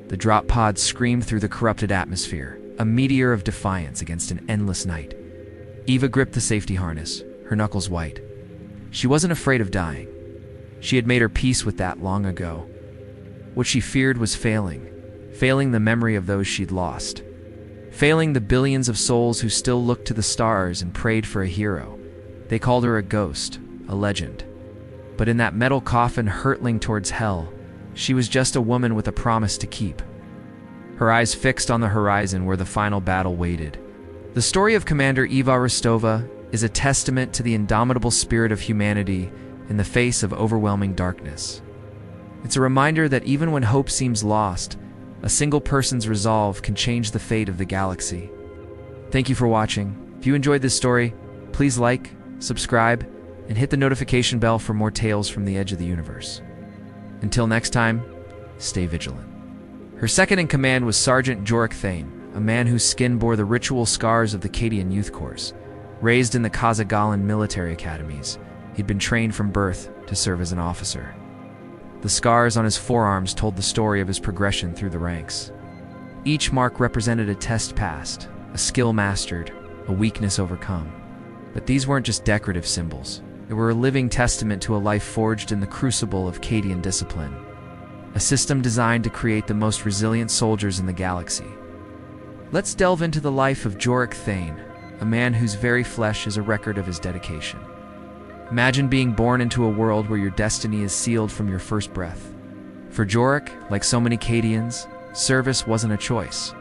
The drop pod screamed through the corrupted atmosphere, a meteor of defiance against an endless night. Eva gripped the safety harness, her knuckles white. She wasn't afraid of dying. She had made her peace with that long ago. What she feared was failing the memory of those she'd lost. Failing the billions of souls who still looked to the stars and prayed for a hero. They called her a ghost, a legend. But in that metal coffin hurtling towards hell, she was just a woman with a promise to keep. Her eyes fixed on the horizon where the final battle waited. The story of Commander Eva Rostova is a testament to the indomitable spirit of humanity in the face of overwhelming darkness. It's a reminder that even when hope seems lost, a single person's resolve can change the fate of the galaxy. Thank you for watching. If you enjoyed this story, please like, subscribe, and hit the notification bell for more tales from the edge of the universe. Until next time, stay vigilant. Her second in command was Sergeant Jorik Thane, a man whose skin bore the ritual scars of the Cadian Youth Corps. Raised in the Kazagalan military academies, he'd been trained from birth to serve as an officer. The scars on his forearms told the story of his progression through the ranks. Each mark represented a test passed, a skill mastered, a weakness overcome. But these weren't just decorative symbols. They were a living testament to a life forged in the crucible of Cadian discipline, a system designed to create the most resilient soldiers in the galaxy. Let's delve into the life of Jorik Thane, a man whose very flesh is a record of his dedication. Imagine being born into a world where your destiny is sealed from your first breath. For Jorik, like so many Cadians, service wasn't a choice.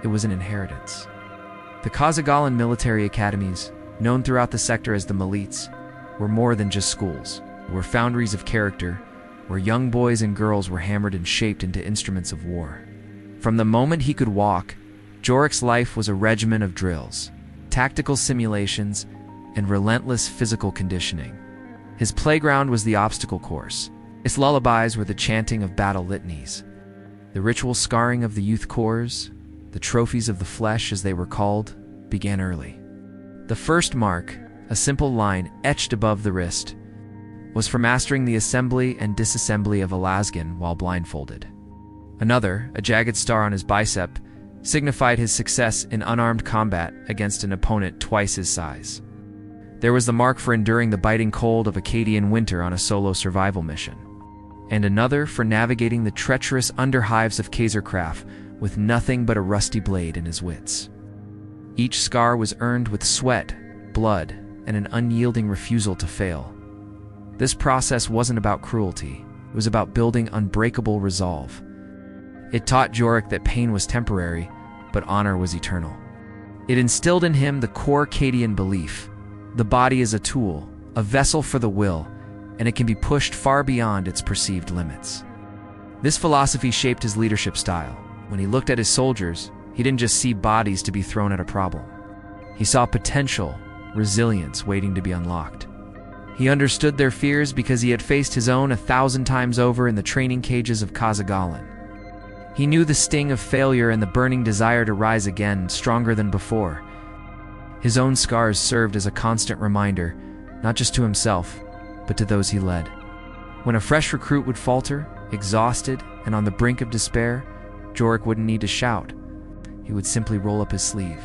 It was an inheritance. The Khazagalan military academies, known throughout the sector as the Milites, were more than just schools. They were foundries of character, where young boys and girls were hammered and shaped into instruments of war. From the moment he could walk, Jorik's life was a regimen of drills, tactical simulations, and relentless physical conditioning. His playground was the obstacle course. Its lullabies were the chanting of battle litanies. The ritual scarring of the youth corps, the trophies of the flesh as they were called, began early. The first mark, a simple line etched above the wrist, was for mastering the assembly and disassembly of a lasgun while blindfolded. Another, a jagged star on his bicep, signified his success in unarmed combat against an opponent twice his size. There was the mark for enduring the biting cold of Cadian winter on a solo survival mission, and another for navigating the treacherous underhives of Kaiserkraft with nothing but a rusty blade in his wits. Each scar was earned with sweat, blood, and an unyielding refusal to fail. This process wasn't about cruelty, it was about building unbreakable resolve. It taught Jorik that pain was temporary, but honor was eternal. It instilled in him the core Cadian belief: the body is a tool, a vessel for the will, and it can be pushed far beyond its perceived limits. This philosophy shaped his leadership style. When he looked at his soldiers, he didn't just see bodies to be thrown at a problem. He saw potential, resilience waiting to be unlocked. He understood their fears because he had faced his own 1,000 times over in the training cages of Khazagalan. He knew the sting of failure and the burning desire to rise again, stronger than before. His own scars served as a constant reminder, not just to himself, but to those he led. When a fresh recruit would falter, exhausted and on the brink of despair, Jorik wouldn't need to shout. He would simply roll up his sleeve.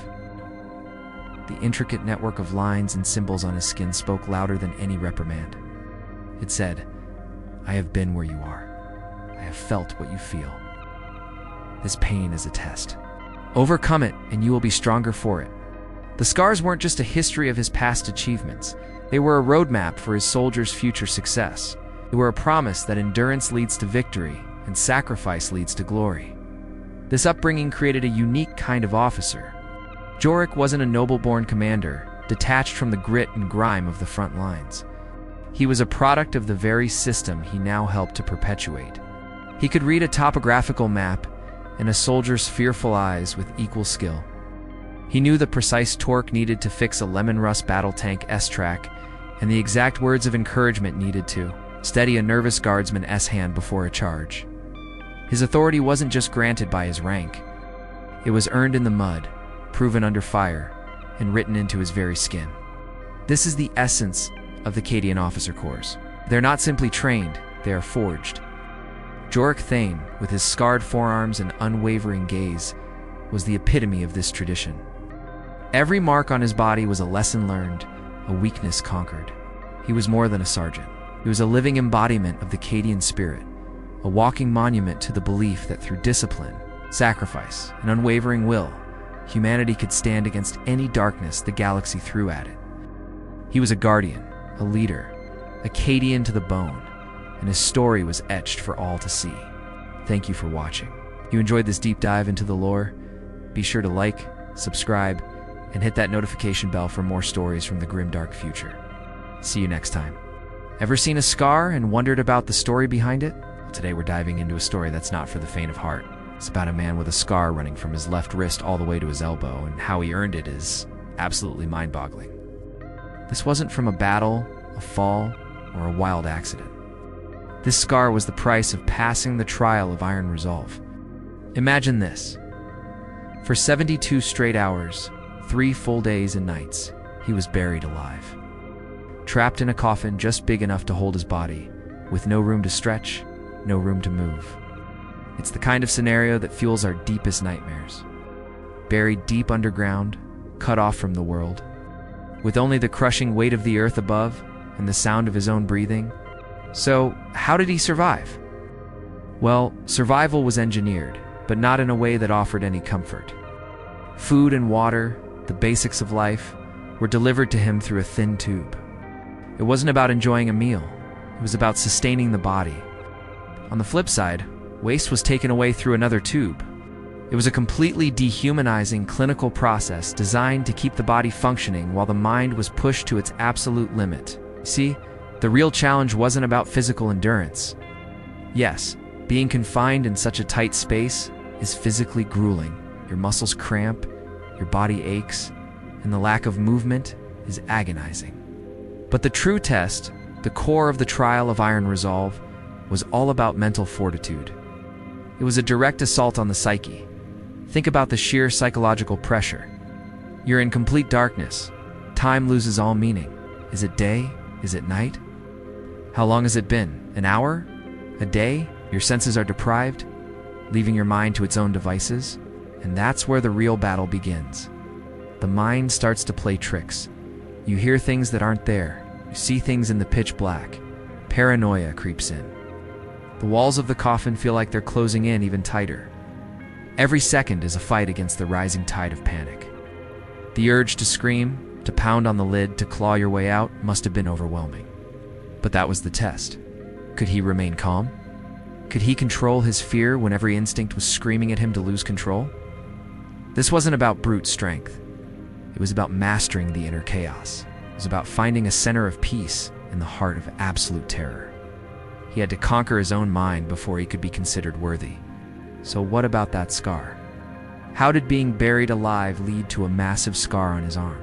The intricate network of lines and symbols on his skin spoke louder than any reprimand. It said, "I have been where you are. I have felt what you feel. This pain is a test. Overcome it, and you will be stronger for it." The scars weren't just a history of his past achievements. They were a roadmap for his soldiers' future success. They were a promise that endurance leads to victory and sacrifice leads to glory. This upbringing created a unique kind of officer. Jorik wasn't a noble-born commander, detached from the grit and grime of the front lines. He was a product of the very system he now helped to perpetuate. He could read a topographical map and a soldier's fearful eyes with equal skill. He knew the precise torque needed to fix a lemon rust battle tank S-track and the exact words of encouragement needed to steady a nervous guardsman's hand before a charge. His authority wasn't just granted by his rank. It was earned in the mud, proven under fire, and written into his very skin. This is the essence of the Cadian officer corps. They're not simply trained, they are forged. Jorik Thane, with his scarred forearms and unwavering gaze, was the epitome of this tradition. Every mark on his body was a lesson learned, a weakness conquered. He was more than a sergeant. He was a living embodiment of the Cadian spirit, a walking monument to the belief that through discipline, sacrifice, and unwavering will, humanity could stand against any darkness the galaxy threw at it. He was a guardian, a leader, a Cadian to the bone, and his story was etched for all to see. Thank you for watching. If you enjoyed this deep dive into the lore, be sure to like, subscribe, and hit that notification bell for more stories from the grimdark future. See you next time. Ever seen a scar and wondered about the story behind it? Well, today we're diving into a story that's not for the faint of heart. It's about a man with a scar running from his left wrist all the way to his elbow, and how he earned it is absolutely mind-boggling. This wasn't from a battle, a fall, or a wild accident. This scar was the price of passing the trial of iron resolve. Imagine this. For 72 straight hours, 3 full days and nights, he was buried alive. Trapped in a coffin just big enough to hold his body, with no room to stretch, no room to move. It's the kind of scenario that fuels our deepest nightmares. Buried deep underground, cut off from the world, with only the crushing weight of the earth above and the sound of his own breathing. So, how did he survive? Well, survival was engineered, but not in a way that offered any comfort. Food and water, the basics of life, were delivered to him through a thin tube. It wasn't about enjoying a meal. It was about sustaining the body. On the flip side, waste was taken away through another tube. It was a completely dehumanizing clinical process designed to keep the body functioning while the mind was pushed to its absolute limit. See, the real challenge wasn't about physical endurance. Yes, being confined in such a tight space is physically grueling. Your muscles cramp, your body aches, and the lack of movement is agonizing. But the true test, the core of the trial of Iron Resolve, was all about mental fortitude. It was a direct assault on the psyche. Think about the sheer psychological pressure. You're in complete darkness. Time loses all meaning. Is it day? Is it night? How long has it been? An hour? A day? Your senses are deprived, leaving your mind to its own devices, and that's where the real battle begins. The mind starts to play tricks. You hear things that aren't there. You see things in the pitch black. Paranoia creeps in. The walls of the coffin feel like they're closing in even tighter. Every second is a fight against the rising tide of panic. The urge to scream, to pound on the lid, to claw your way out must have been overwhelming. But that was the test. Could he remain calm? Could he control his fear when every instinct was screaming at him to lose control? This wasn't about brute strength. It was about mastering the inner chaos. It was about finding a center of peace in the heart of absolute terror. He had to conquer his own mind before he could be considered worthy. So what about that scar? How did being buried alive lead to a massive scar on his arm?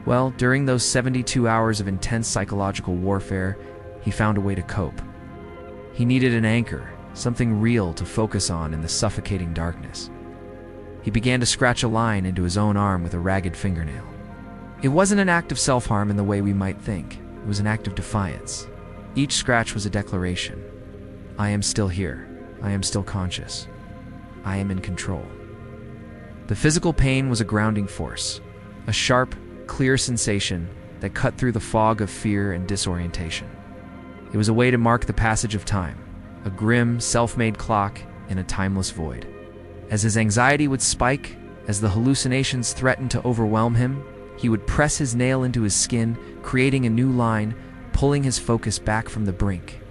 Well, during those 72 hours of intense psychological warfare, he found a way to cope. He needed an anchor, something real to focus on in the suffocating darkness. He began to scratch a line into his own arm with a ragged fingernail. It wasn't an act of self-harm in the way we might think. It was an act of defiance. Each scratch was a declaration. I am still here. I am still conscious. I am in control. The physical pain was a grounding force, a sharp, clear sensation that cut through the fog of fear and disorientation. It was a way to mark the passage of time, a grim, self-made clock in a timeless void. As his anxiety would spike, as the hallucinations threatened to overwhelm him, he would press his nail into his skin, creating a new line, pulling his focus back from the brink.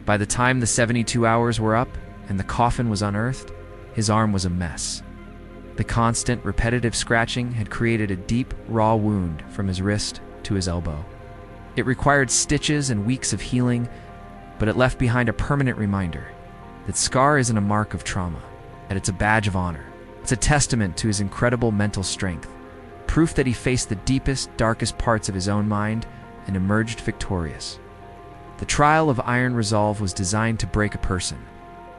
By the time the 72 hours were up and the coffin was unearthed, his arm was a mess. The constant, repetitive scratching had created a deep, raw wound from his wrist to his elbow. It required stitches and weeks of healing, but it left behind a permanent reminder that scar isn't a mark of trauma, that it's a badge of honor. It's a testament to his incredible mental strength, proof that he faced the deepest, darkest parts of his own mind and emerged victorious. The trial of Iron Resolve was designed to break a person,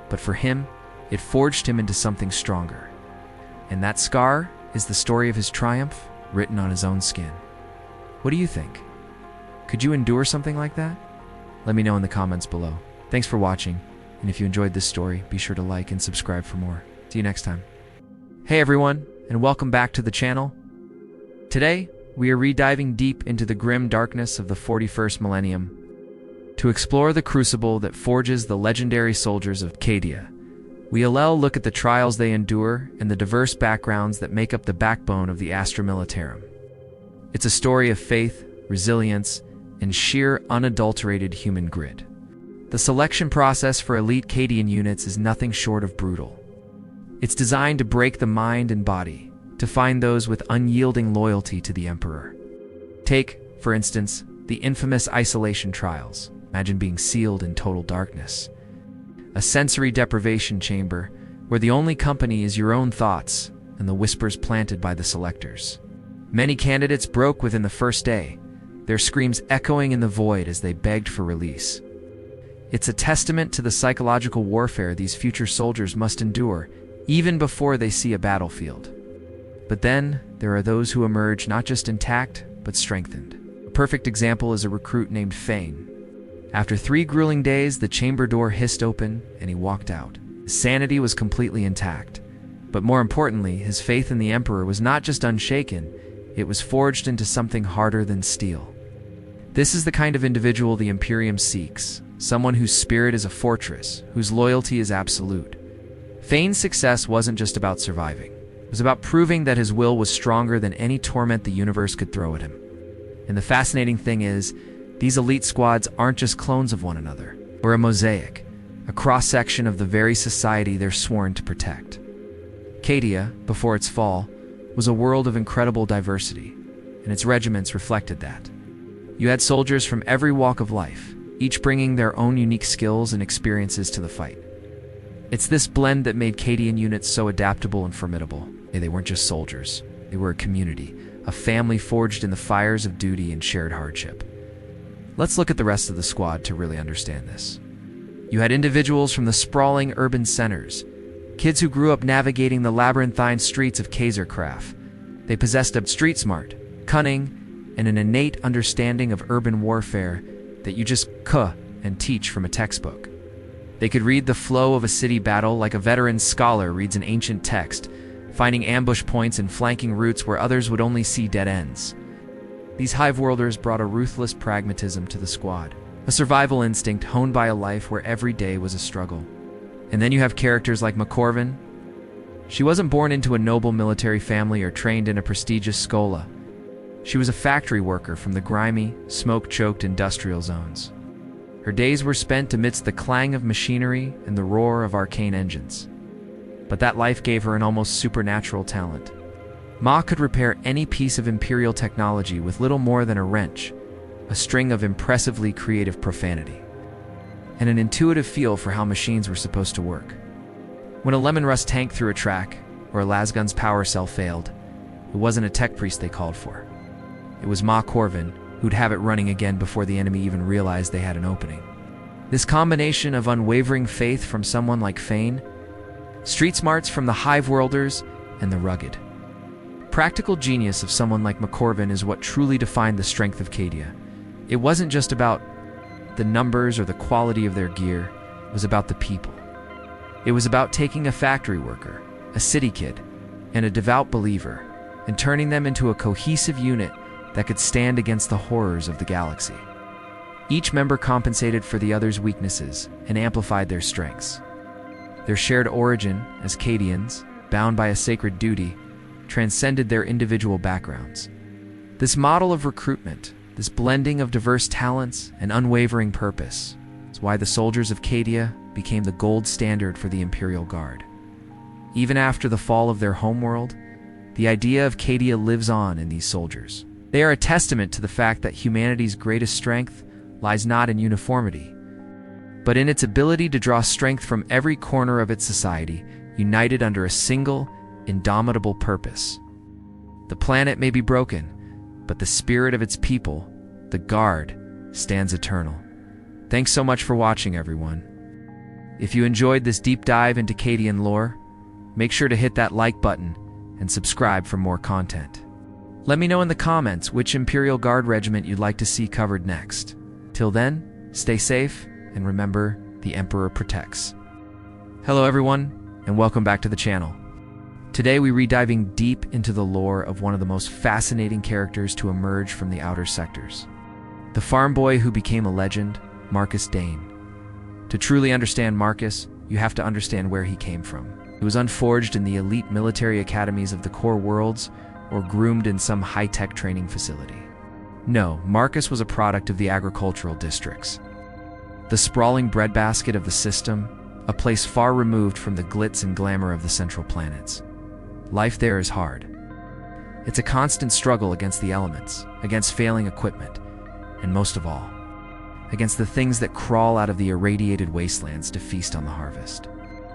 but for him, it forged him into something stronger. And that scar is the story of his triumph, written on his own skin. What do you think? Could you endure something like that? Let me know in the comments below. Thanks for watching, and if you enjoyed this story, be sure to like and subscribe for more. See you next time. Hey everyone, and welcome back to the channel. Today, we are rediving deep into the grim darkness of the 41st millennium to explore the crucible that forges the legendary soldiers of Cadia. We'll look at the trials they endure and the diverse backgrounds that make up the backbone of the Astra Militarum. It's a story of faith, resilience, and sheer, unadulterated human grit. The selection process for elite Cadian units is nothing short of brutal. It's designed to break the mind and body, to find those with unyielding loyalty to the Emperor. Take, for instance, the infamous isolation trials. Imagine being sealed in total darkness. A sensory deprivation chamber where the only company is your own thoughts and the whispers planted by the selectors. Many candidates broke within the first day, their screams echoing in the void as they begged for release. It's a testament to the psychological warfare these future soldiers must endure, even before they see a battlefield. But then, there are those who emerge not just intact, but strengthened. A perfect example is a recruit named Fane. After 3 grueling days, the chamber door hissed open, and he walked out. His sanity was completely intact. But more importantly, his faith in the Emperor was not just unshaken, it was forged into something harder than steel. This is the kind of individual the Imperium seeks, someone whose spirit is a fortress, whose loyalty is absolute. Fane's success wasn't just about surviving. It was about proving that his will was stronger than any torment the universe could throw at him. And the fascinating thing is, These elite squads aren't just clones of one another. We're a mosaic, a cross-section of the very society they're sworn to protect. Cadia, before its fall, was a world of incredible diversity, and its regiments reflected that. You had soldiers from every walk of life, each bringing their own unique skills and experiences to the fight. It's this blend that made Cadian units so adaptable and formidable. They weren't just soldiers, they were a community, a family forged in the fires of duty and shared hardship. Let's look at the rest of the squad to really understand this. You had individuals from the sprawling urban centers, kids who grew up navigating the labyrinthine streets of Kaiserkraft. They possessed a street smart, cunning, and an innate understanding of urban warfare that you just and teach from a textbook. They could read the flow of a city battle like a veteran scholar reads an ancient text, finding ambush points and flanking routes where others would only see dead ends. These hive-worlders brought a ruthless pragmatism to the squad, a survival instinct honed by a life where every day was a struggle. And then you have characters like McCorvin. She wasn't born into a noble military family or trained in a prestigious schola. She was a factory worker from the grimy, smoke-choked industrial zones. Her days were spent amidst the clang of machinery and the roar of arcane engines. But that life gave her an almost supernatural talent. Ma could repair any piece of Imperial technology with little more than a wrench, a string of impressively creative profanity, and an intuitive feel for how machines were supposed to work. When a lemon rust tank threw a track, or a lasgun's power cell failed, it wasn't a tech priest they called for. It was Ma Corvin, who'd have it running again before the enemy even realized they had an opening. This combination of unwavering faith from someone like Fane, street smarts from the hive-worlders, and the rugged, practical genius of someone like McCorvin is what truly defined the strength of Cadia. It wasn't just about the numbers or the quality of their gear, it was about the people. It was about taking a factory worker, a city kid, and a devout believer, and turning them into a cohesive unit that could stand against the horrors of the galaxy. Each member compensated for the other's weaknesses and amplified their strengths. Their shared origin as Cadians, bound by a sacred duty, transcended their individual backgrounds. This model of recruitment, this blending of diverse talents and unwavering purpose, is why the soldiers of Cadia became the gold standard for the Imperial Guard. Even after the fall of their homeworld, the idea of Cadia lives on in these soldiers. They are a testament to the fact that humanity's greatest strength lies not in uniformity, but in its ability to draw strength from every corner of its society, united under a single, indomitable purpose. The planet may be broken, but the spirit of its people, the Guard, stands eternal. Thanks so much for watching, everyone. If you enjoyed this deep dive into Cadian lore, make sure to hit that like button and subscribe for more content. Let me know in the comments which Imperial Guard regiment you'd like to see covered next. Till then, stay safe, and remember, the Emperor protects. Hello everyone, and welcome back to the channel. Today we re-diving deep into the lore of one of the most fascinating characters to emerge from the outer sectors. The farm boy who became a legend, Marcus Dane. To truly understand Marcus, you have to understand where he came from. He was unforged in the elite military academies of the core worlds, or groomed in some high-tech training facility. No, Marcus was a product of the agricultural districts. The sprawling breadbasket of the system, a place far removed from the glitz and glamour of the central planets. Life there is hard. It's a constant struggle against the elements, against failing equipment, and most of all, against the things that crawl out of the irradiated wastelands to feast on the harvest.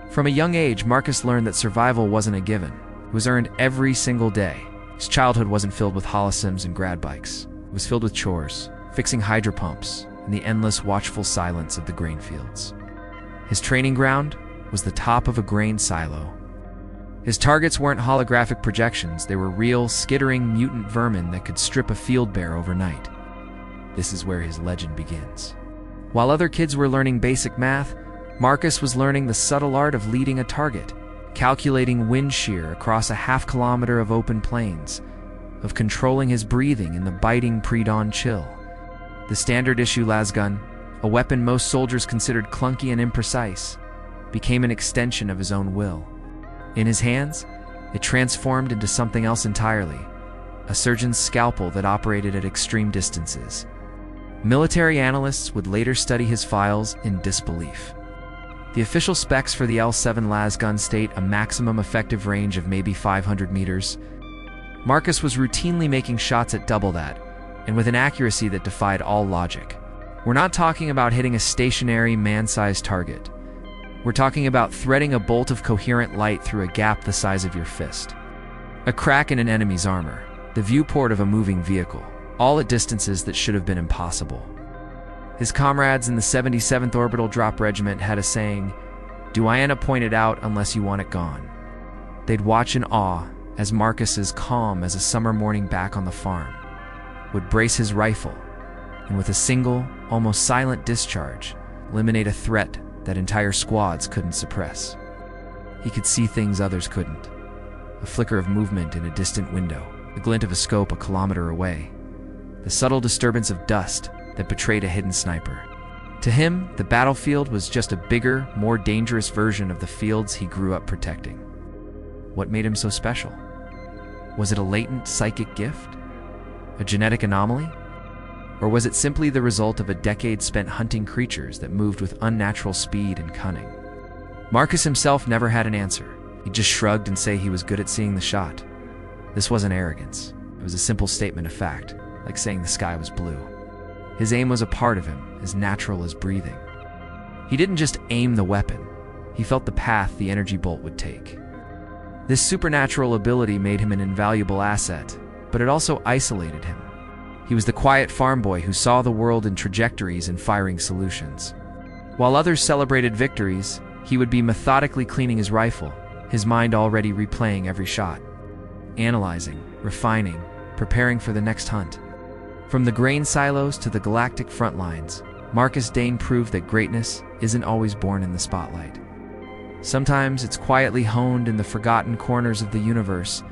From a young age, Marcus learned that survival wasn't a given. It was earned every single day. His childhood wasn't filled with holosims and grad bikes. It was filled with chores, fixing hydro pumps, and the endless watchful silence of the grain fields. His training ground was the top of a grain silo. His targets weren't holographic projections, they were real, skittering mutant vermin that could strip a field bear overnight. This is where his legend begins. While other kids were learning basic math, Marcus was learning the subtle art of leading a target, calculating wind shear across a half-kilometer of open plains, of controlling his breathing in the biting pre-dawn chill. The standard-issue lasgun, a weapon most soldiers considered clunky and imprecise, became an extension of his own will. In his hands, it transformed into something else entirely, a surgeon's scalpel that operated at extreme distances. Military analysts would later study his files in disbelief. The official specs for the L7 lasgun state a maximum effective range of maybe 500 meters. Marcus was routinely making shots at double that, and with an accuracy that defied all logic. We're not talking about hitting a stationary, man-sized target. We're talking about threading a bolt of coherent light through a gap the size of your fist. A crack in an enemy's armor, the viewport of a moving vehicle, all at distances that should have been impossible. His comrades in the 77th Orbital Drop Regiment had a saying, "Diana pointed out unless you want it gone." They'd watch in awe as Marcus, as calm as a summer morning back on the farm, would brace his rifle and with a single, almost silent discharge, eliminate a threat that entire squads couldn't suppress. He could see things others couldn't. A flicker of movement in a distant window, the glint of a scope a kilometer away, the subtle disturbance of dust that betrayed a hidden sniper. To him, the battlefield was just a bigger, more dangerous version of the fields he grew up protecting. What made him so special? Was it a latent psychic gift? A genetic anomaly? Or was it simply the result of a decade spent hunting creatures that moved with unnatural speed and cunning? Marcus himself never had an answer. He just shrugged and said he was good at seeing the shot. This wasn't arrogance. It was a simple statement of fact, like saying the sky was blue. His aim was a part of him, as natural as breathing. He didn't just aim the weapon. He felt the path the energy bolt would take. This supernatural ability made him an invaluable asset, but it also isolated him. He was the quiet farm boy who saw the world in trajectories and firing solutions. While others celebrated victories, he would be methodically cleaning his rifle, his mind already replaying every shot, analyzing, refining, preparing for the next hunt. From the grain silos to the galactic front lines, Marcus Dane proved that greatness isn't always born in the spotlight. Sometimes it's quietly honed in the forgotten corners of the universe,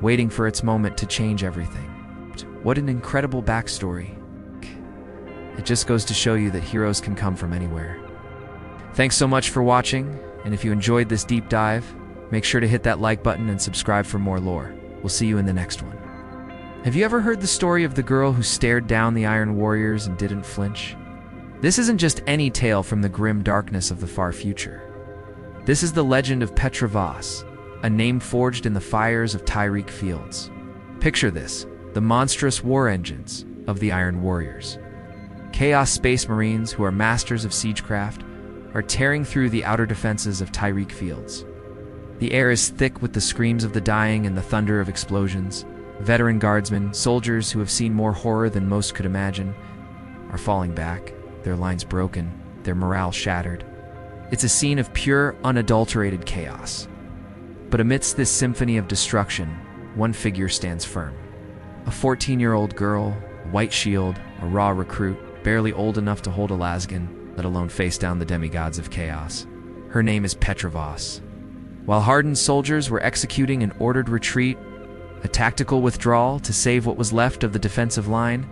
waiting for its moment to change everything. What an incredible backstory. It just goes to show you that heroes can come from anywhere. Thanks so much for watching, and if you enjoyed this deep dive, make sure to hit that like button and subscribe for more lore. We'll see you in the next one. Have you ever heard the story of the girl who stared down the Iron Warriors and didn't flinch? This isn't just any tale from the grim darkness of the far future. This is the legend of Petra Voss, a name forged in the fires of Tyreek Fields. Picture this, the monstrous war engines of the Iron Warriors. Chaos Space Marines who are masters of siegecraft are tearing through the outer defenses of Tyreek Fields. The air is thick with the screams of the dying and the thunder of explosions. Veteran guardsmen, soldiers who have seen more horror than most could imagine, are falling back, their lines broken, their morale shattered. It's a scene of pure, unadulterated chaos. But amidst this symphony of destruction, one figure stands firm. A 14-year-old girl, a white shield, a raw recruit, barely old enough to hold a lasgun, let alone face down the demigods of chaos. Her name is Petra Voss. While hardened soldiers were executing an ordered retreat, a tactical withdrawal to save what was left of the defensive line,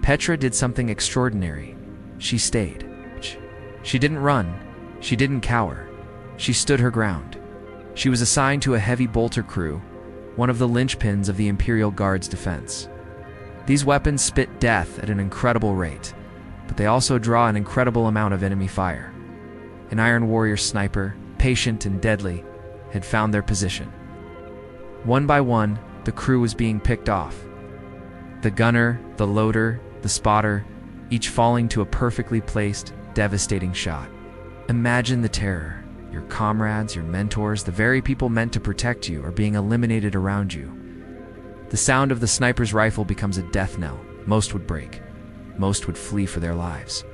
Petra did something extraordinary. She stayed. She didn't run. She didn't cower. She stood her ground. She was assigned to a heavy bolter crew, one of the linchpins of the Imperial Guard's defense. These weapons spit death at an incredible rate, but they also draw an incredible amount of enemy fire. An Iron Warrior sniper, patient and deadly, had found their position. One by one, the crew was being picked off. The gunner, the loader, the spotter, each falling to a perfectly placed, devastating shot. Imagine the terror. Your comrades, your mentors, the very people meant to protect you are being eliminated around you. The sound of the sniper's rifle becomes a death knell. Most would break. Most would flee for their lives.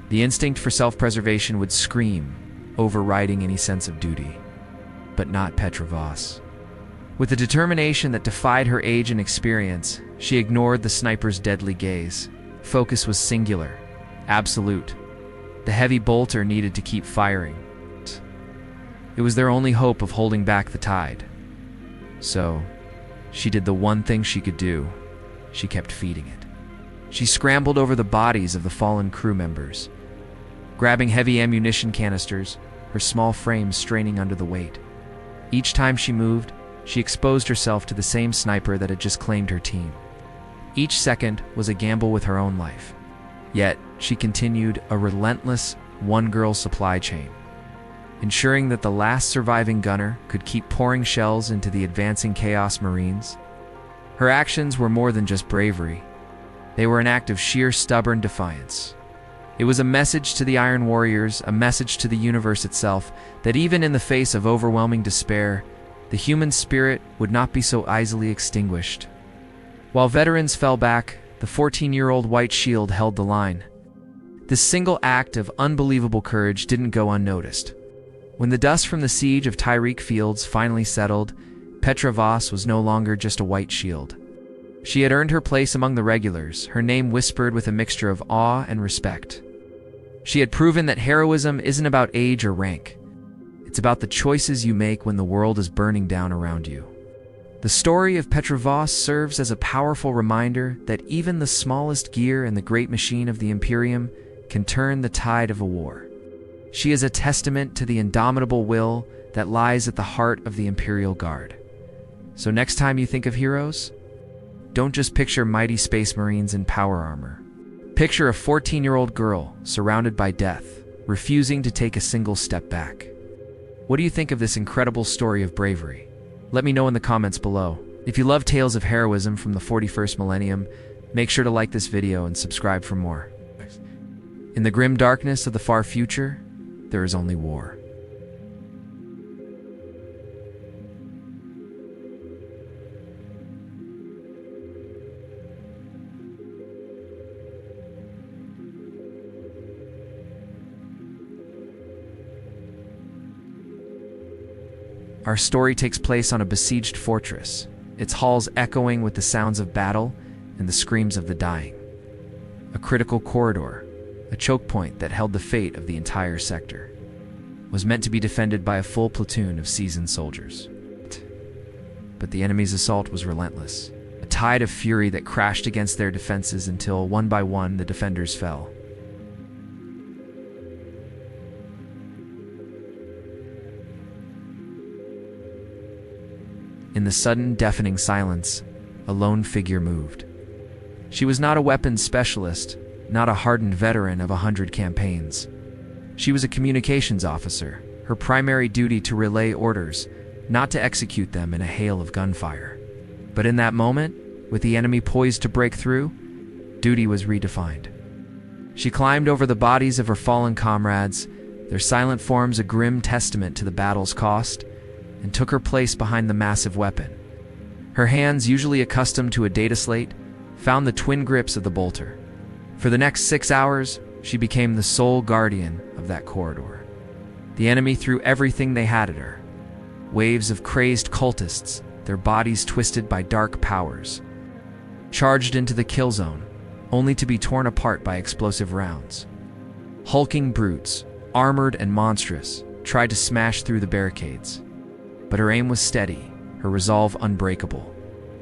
The instinct for self-preservation would scream, overriding any sense of duty. But not Petra Voss. With a determination that defied her age and experience, she ignored the sniper's deadly gaze. Focus was singular, absolute. The heavy bolter needed to keep firing. It was their only hope of holding back the tide. So, she did the one thing she could do. She kept feeding it. She scrambled over the bodies of the fallen crew members, grabbing heavy ammunition canisters, her small frame straining under the weight. Each time she moved, she exposed herself to the same sniper that had just claimed her team. Each second was a gamble with her own life. Yet, she continued a relentless, one-girl supply chain, ensuring that the last surviving gunner could keep pouring shells into the advancing Chaos Marines. Her actions were more than just bravery. They were an act of sheer stubborn defiance. It was a message to the Iron Warriors, a message to the universe itself, that even in the face of overwhelming despair, the human spirit would not be so easily extinguished. While veterans fell back, the 14-year-old White Shield held the line. This single act of unbelievable courage didn't go unnoticed. When the dust from the siege of Tyreek Fields finally settled, Petra Voss was no longer just a White Shield. She had earned her place among the regulars, her name whispered with a mixture of awe and respect. She had proven that heroism isn't about age or rank. It's about the choices you make when the world is burning down around you. The story of Petra Voss serves as a powerful reminder that even the smallest gear in the great machine of the Imperium can turn the tide of a war. She is a testament to the indomitable will that lies at the heart of the Imperial Guard. So next time you think of heroes, don't just picture mighty space marines in power armor. Picture a 14-year-old girl surrounded by death, refusing to take a single step back. What do you think of this incredible story of bravery? Let me know in the comments below. If you love tales of heroism from the 41st millennium, make sure to like this video and subscribe for more. In the grim darkness of the far future, there is only war. Our story takes place on a besieged fortress, its halls echoing with the sounds of battle and the screams of the dying. A critical corridor, a choke point that held the fate of the entire sector, was meant to be defended by a full platoon of seasoned soldiers. But the enemy's assault was relentless, a tide of fury that crashed against their defenses until, one by one, the defenders fell. In the sudden, deafening silence, a lone figure moved. She was not a weapons specialist, not a hardened veteran of 100 campaigns. She was a communications officer, her primary duty to relay orders, not to execute them in a hail of gunfire. But in that moment, with the enemy poised to break through, duty was redefined. She climbed over the bodies of her fallen comrades, their silent forms a grim testament to the battle's cost, and took her place behind the massive weapon. Her hands, usually accustomed to a data slate, found the twin grips of the bolter. For the next 6 hours, she became the sole guardian of that corridor. The enemy threw everything they had at her. Waves of crazed cultists, their bodies twisted by dark powers, charged into the kill zone, only to be torn apart by explosive rounds. Hulking brutes, armored and monstrous, tried to smash through the barricades. But her aim was steady, her resolve unbreakable.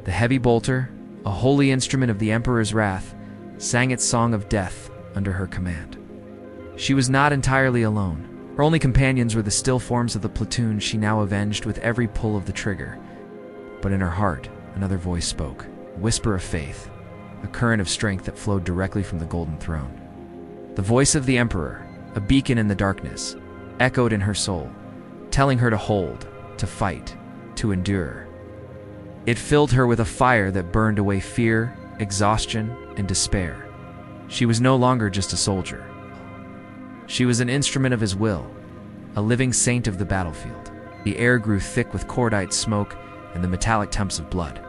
The heavy bolter, a holy instrument of the Emperor's wrath, sang its song of death under her command. She was not entirely alone. Her only companions were the still forms of the platoon she now avenged with every pull of the trigger. But in her heart, another voice spoke, a whisper of faith, a current of strength that flowed directly from the Golden Throne. The voice of the Emperor, a beacon in the darkness, echoed in her soul, telling her to hold, to fight, to endure. It filled her with a fire that burned away fear, exhaustion, and despair. She was no longer just a soldier. She was an instrument of his will, a living saint of the battlefield. The air grew thick with cordite smoke and the metallic temps of blood.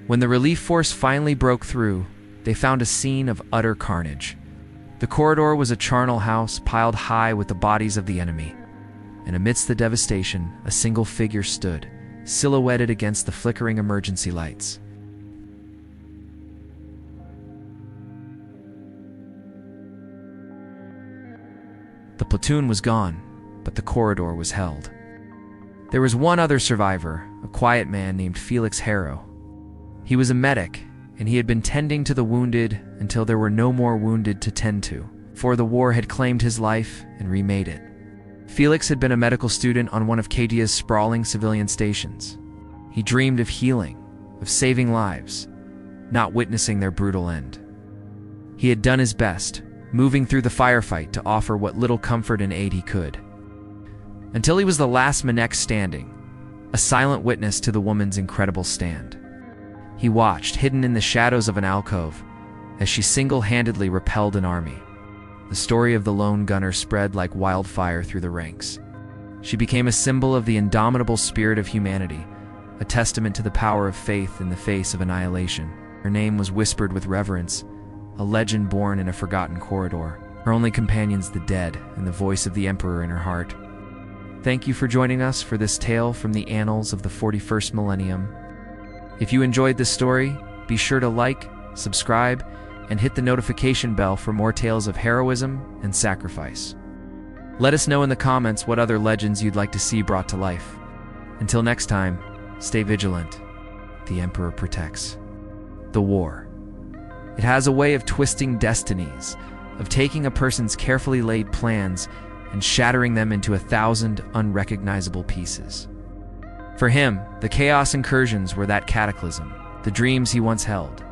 When the relief force finally broke through, they found a scene of utter carnage. The corridor was a charnel house piled high with the bodies of the enemy, and amidst the devastation, a single figure stood, silhouetted against the flickering emergency lights. The platoon was gone, but the corridor was held. There was one other survivor, a quiet man named Felix Harrow. He was a medic, and he had been tending to the wounded until there were no more wounded to tend to, for the war had claimed his life and remade it. Felix had been a medical student on one of Cadia's sprawling civilian stations. He dreamed of healing, of saving lives, not witnessing their brutal end. He had done his best, moving through the firefight to offer what little comfort and aid he could. Until he was the last Manek standing, a silent witness to the woman's incredible stand. He watched, hidden in the shadows of an alcove, as she single-handedly repelled an army. The story of the lone gunner spread like wildfire through the ranks. She became a symbol of the indomitable spirit of humanity, a testament to the power of faith in the face of annihilation. Her name was whispered with reverence, a legend born in a forgotten corridor. Her only companions the dead, and the voice of the Emperor in her heart. Thank you for joining us for this tale from the annals of the 41st millennium. If you enjoyed this story, be sure to like, subscribe, and hit the notification bell for more tales of heroism and sacrifice. Let us know in the comments what other legends you'd like to see brought to life. Until next time, stay vigilant. The Emperor protects. The war. It has a way of twisting destinies, of taking a person's carefully laid plans and shattering them into 1,000 unrecognizable pieces. For him, the chaos incursions were that cataclysm, the dreams he once held.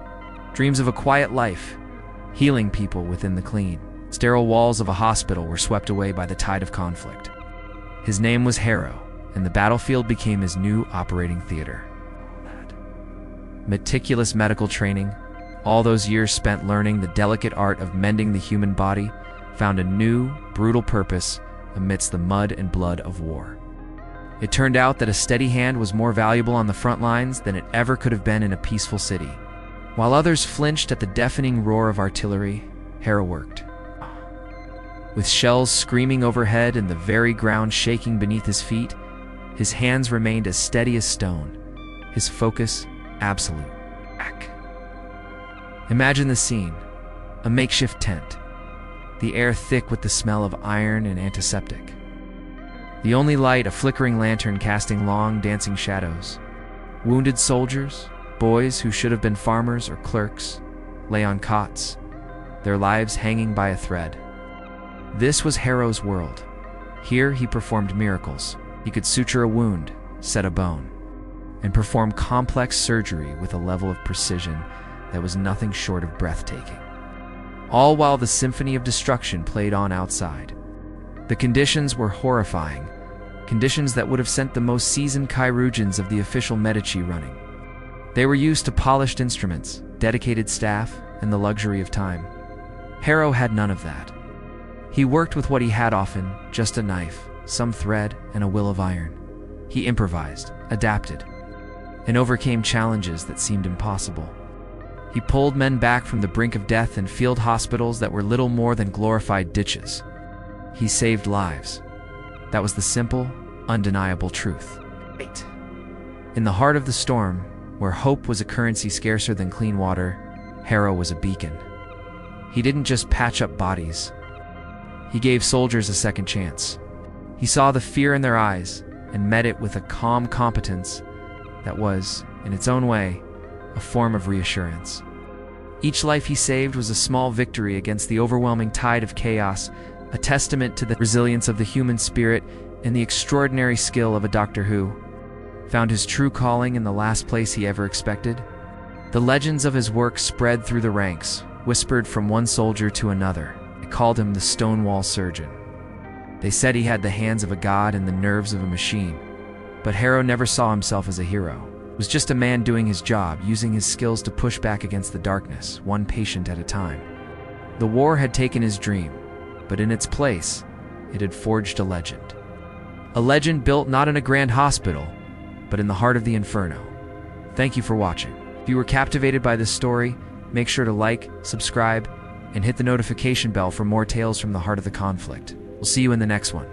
Dreams of a quiet life, healing people within the clean, sterile walls of a hospital were swept away by the tide of conflict. His name was Harrow, and the battlefield became his new operating theater. Meticulous medical training, all those years spent learning the delicate art of mending the human body, found a new, brutal purpose amidst the mud and blood of war. It turned out that a steady hand was more valuable on the front lines than it ever could have been in a peaceful city. While others flinched at the deafening roar of artillery, Harrow worked. With shells screaming overhead and the very ground shaking beneath his feet, his hands remained as steady as stone, his focus absolute. Imagine the scene, a makeshift tent, the air thick with the smell of iron and antiseptic. The only light, a flickering lantern casting long, dancing shadows. Wounded soldiers, boys who should have been farmers or clerks, lay on cots, their lives hanging by a thread. This was Harrow's world. Here he performed miracles. He could suture a wound, set a bone, and perform complex surgery with a level of precision that was nothing short of breathtaking. All while the symphony of destruction played on outside. The conditions were horrifying, conditions that would have sent the most seasoned chirurgeons of the official Medici running. They were used to polished instruments, dedicated staff, and the luxury of time. Harrow had none of that. He worked with what he had often, just a knife, some thread, and a will of iron. He improvised, adapted, and overcame challenges that seemed impossible. He pulled men back from the brink of death in field hospitals that were little more than glorified ditches. He saved lives. That was the simple, undeniable truth. In the heart of the storm, where hope was a currency scarcer than clean water, Harrow was a beacon. He didn't just patch up bodies. He gave soldiers a second chance. He saw the fear in their eyes and met it with a calm competence that was, in its own way, a form of reassurance. Each life he saved was a small victory against the overwhelming tide of chaos, a testament to the resilience of the human spirit and the extraordinary skill of a doctor who found his true calling in the last place he ever expected. The legends of his work spread through the ranks, whispered from one soldier to another. They called him the Stonewall Surgeon. They said he had the hands of a god and the nerves of a machine. But Harrow never saw himself as a hero. He was just a man doing his job, using his skills to push back against the darkness, one patient at a time. The war had taken his dream, but in its place, it had forged a legend. A legend built not in a grand hospital, but in the heart of the inferno. Thank you for watching. If you were captivated by this story, make sure to like, subscribe, and hit the notification bell for more tales from the heart of the conflict. We'll see you in the next one.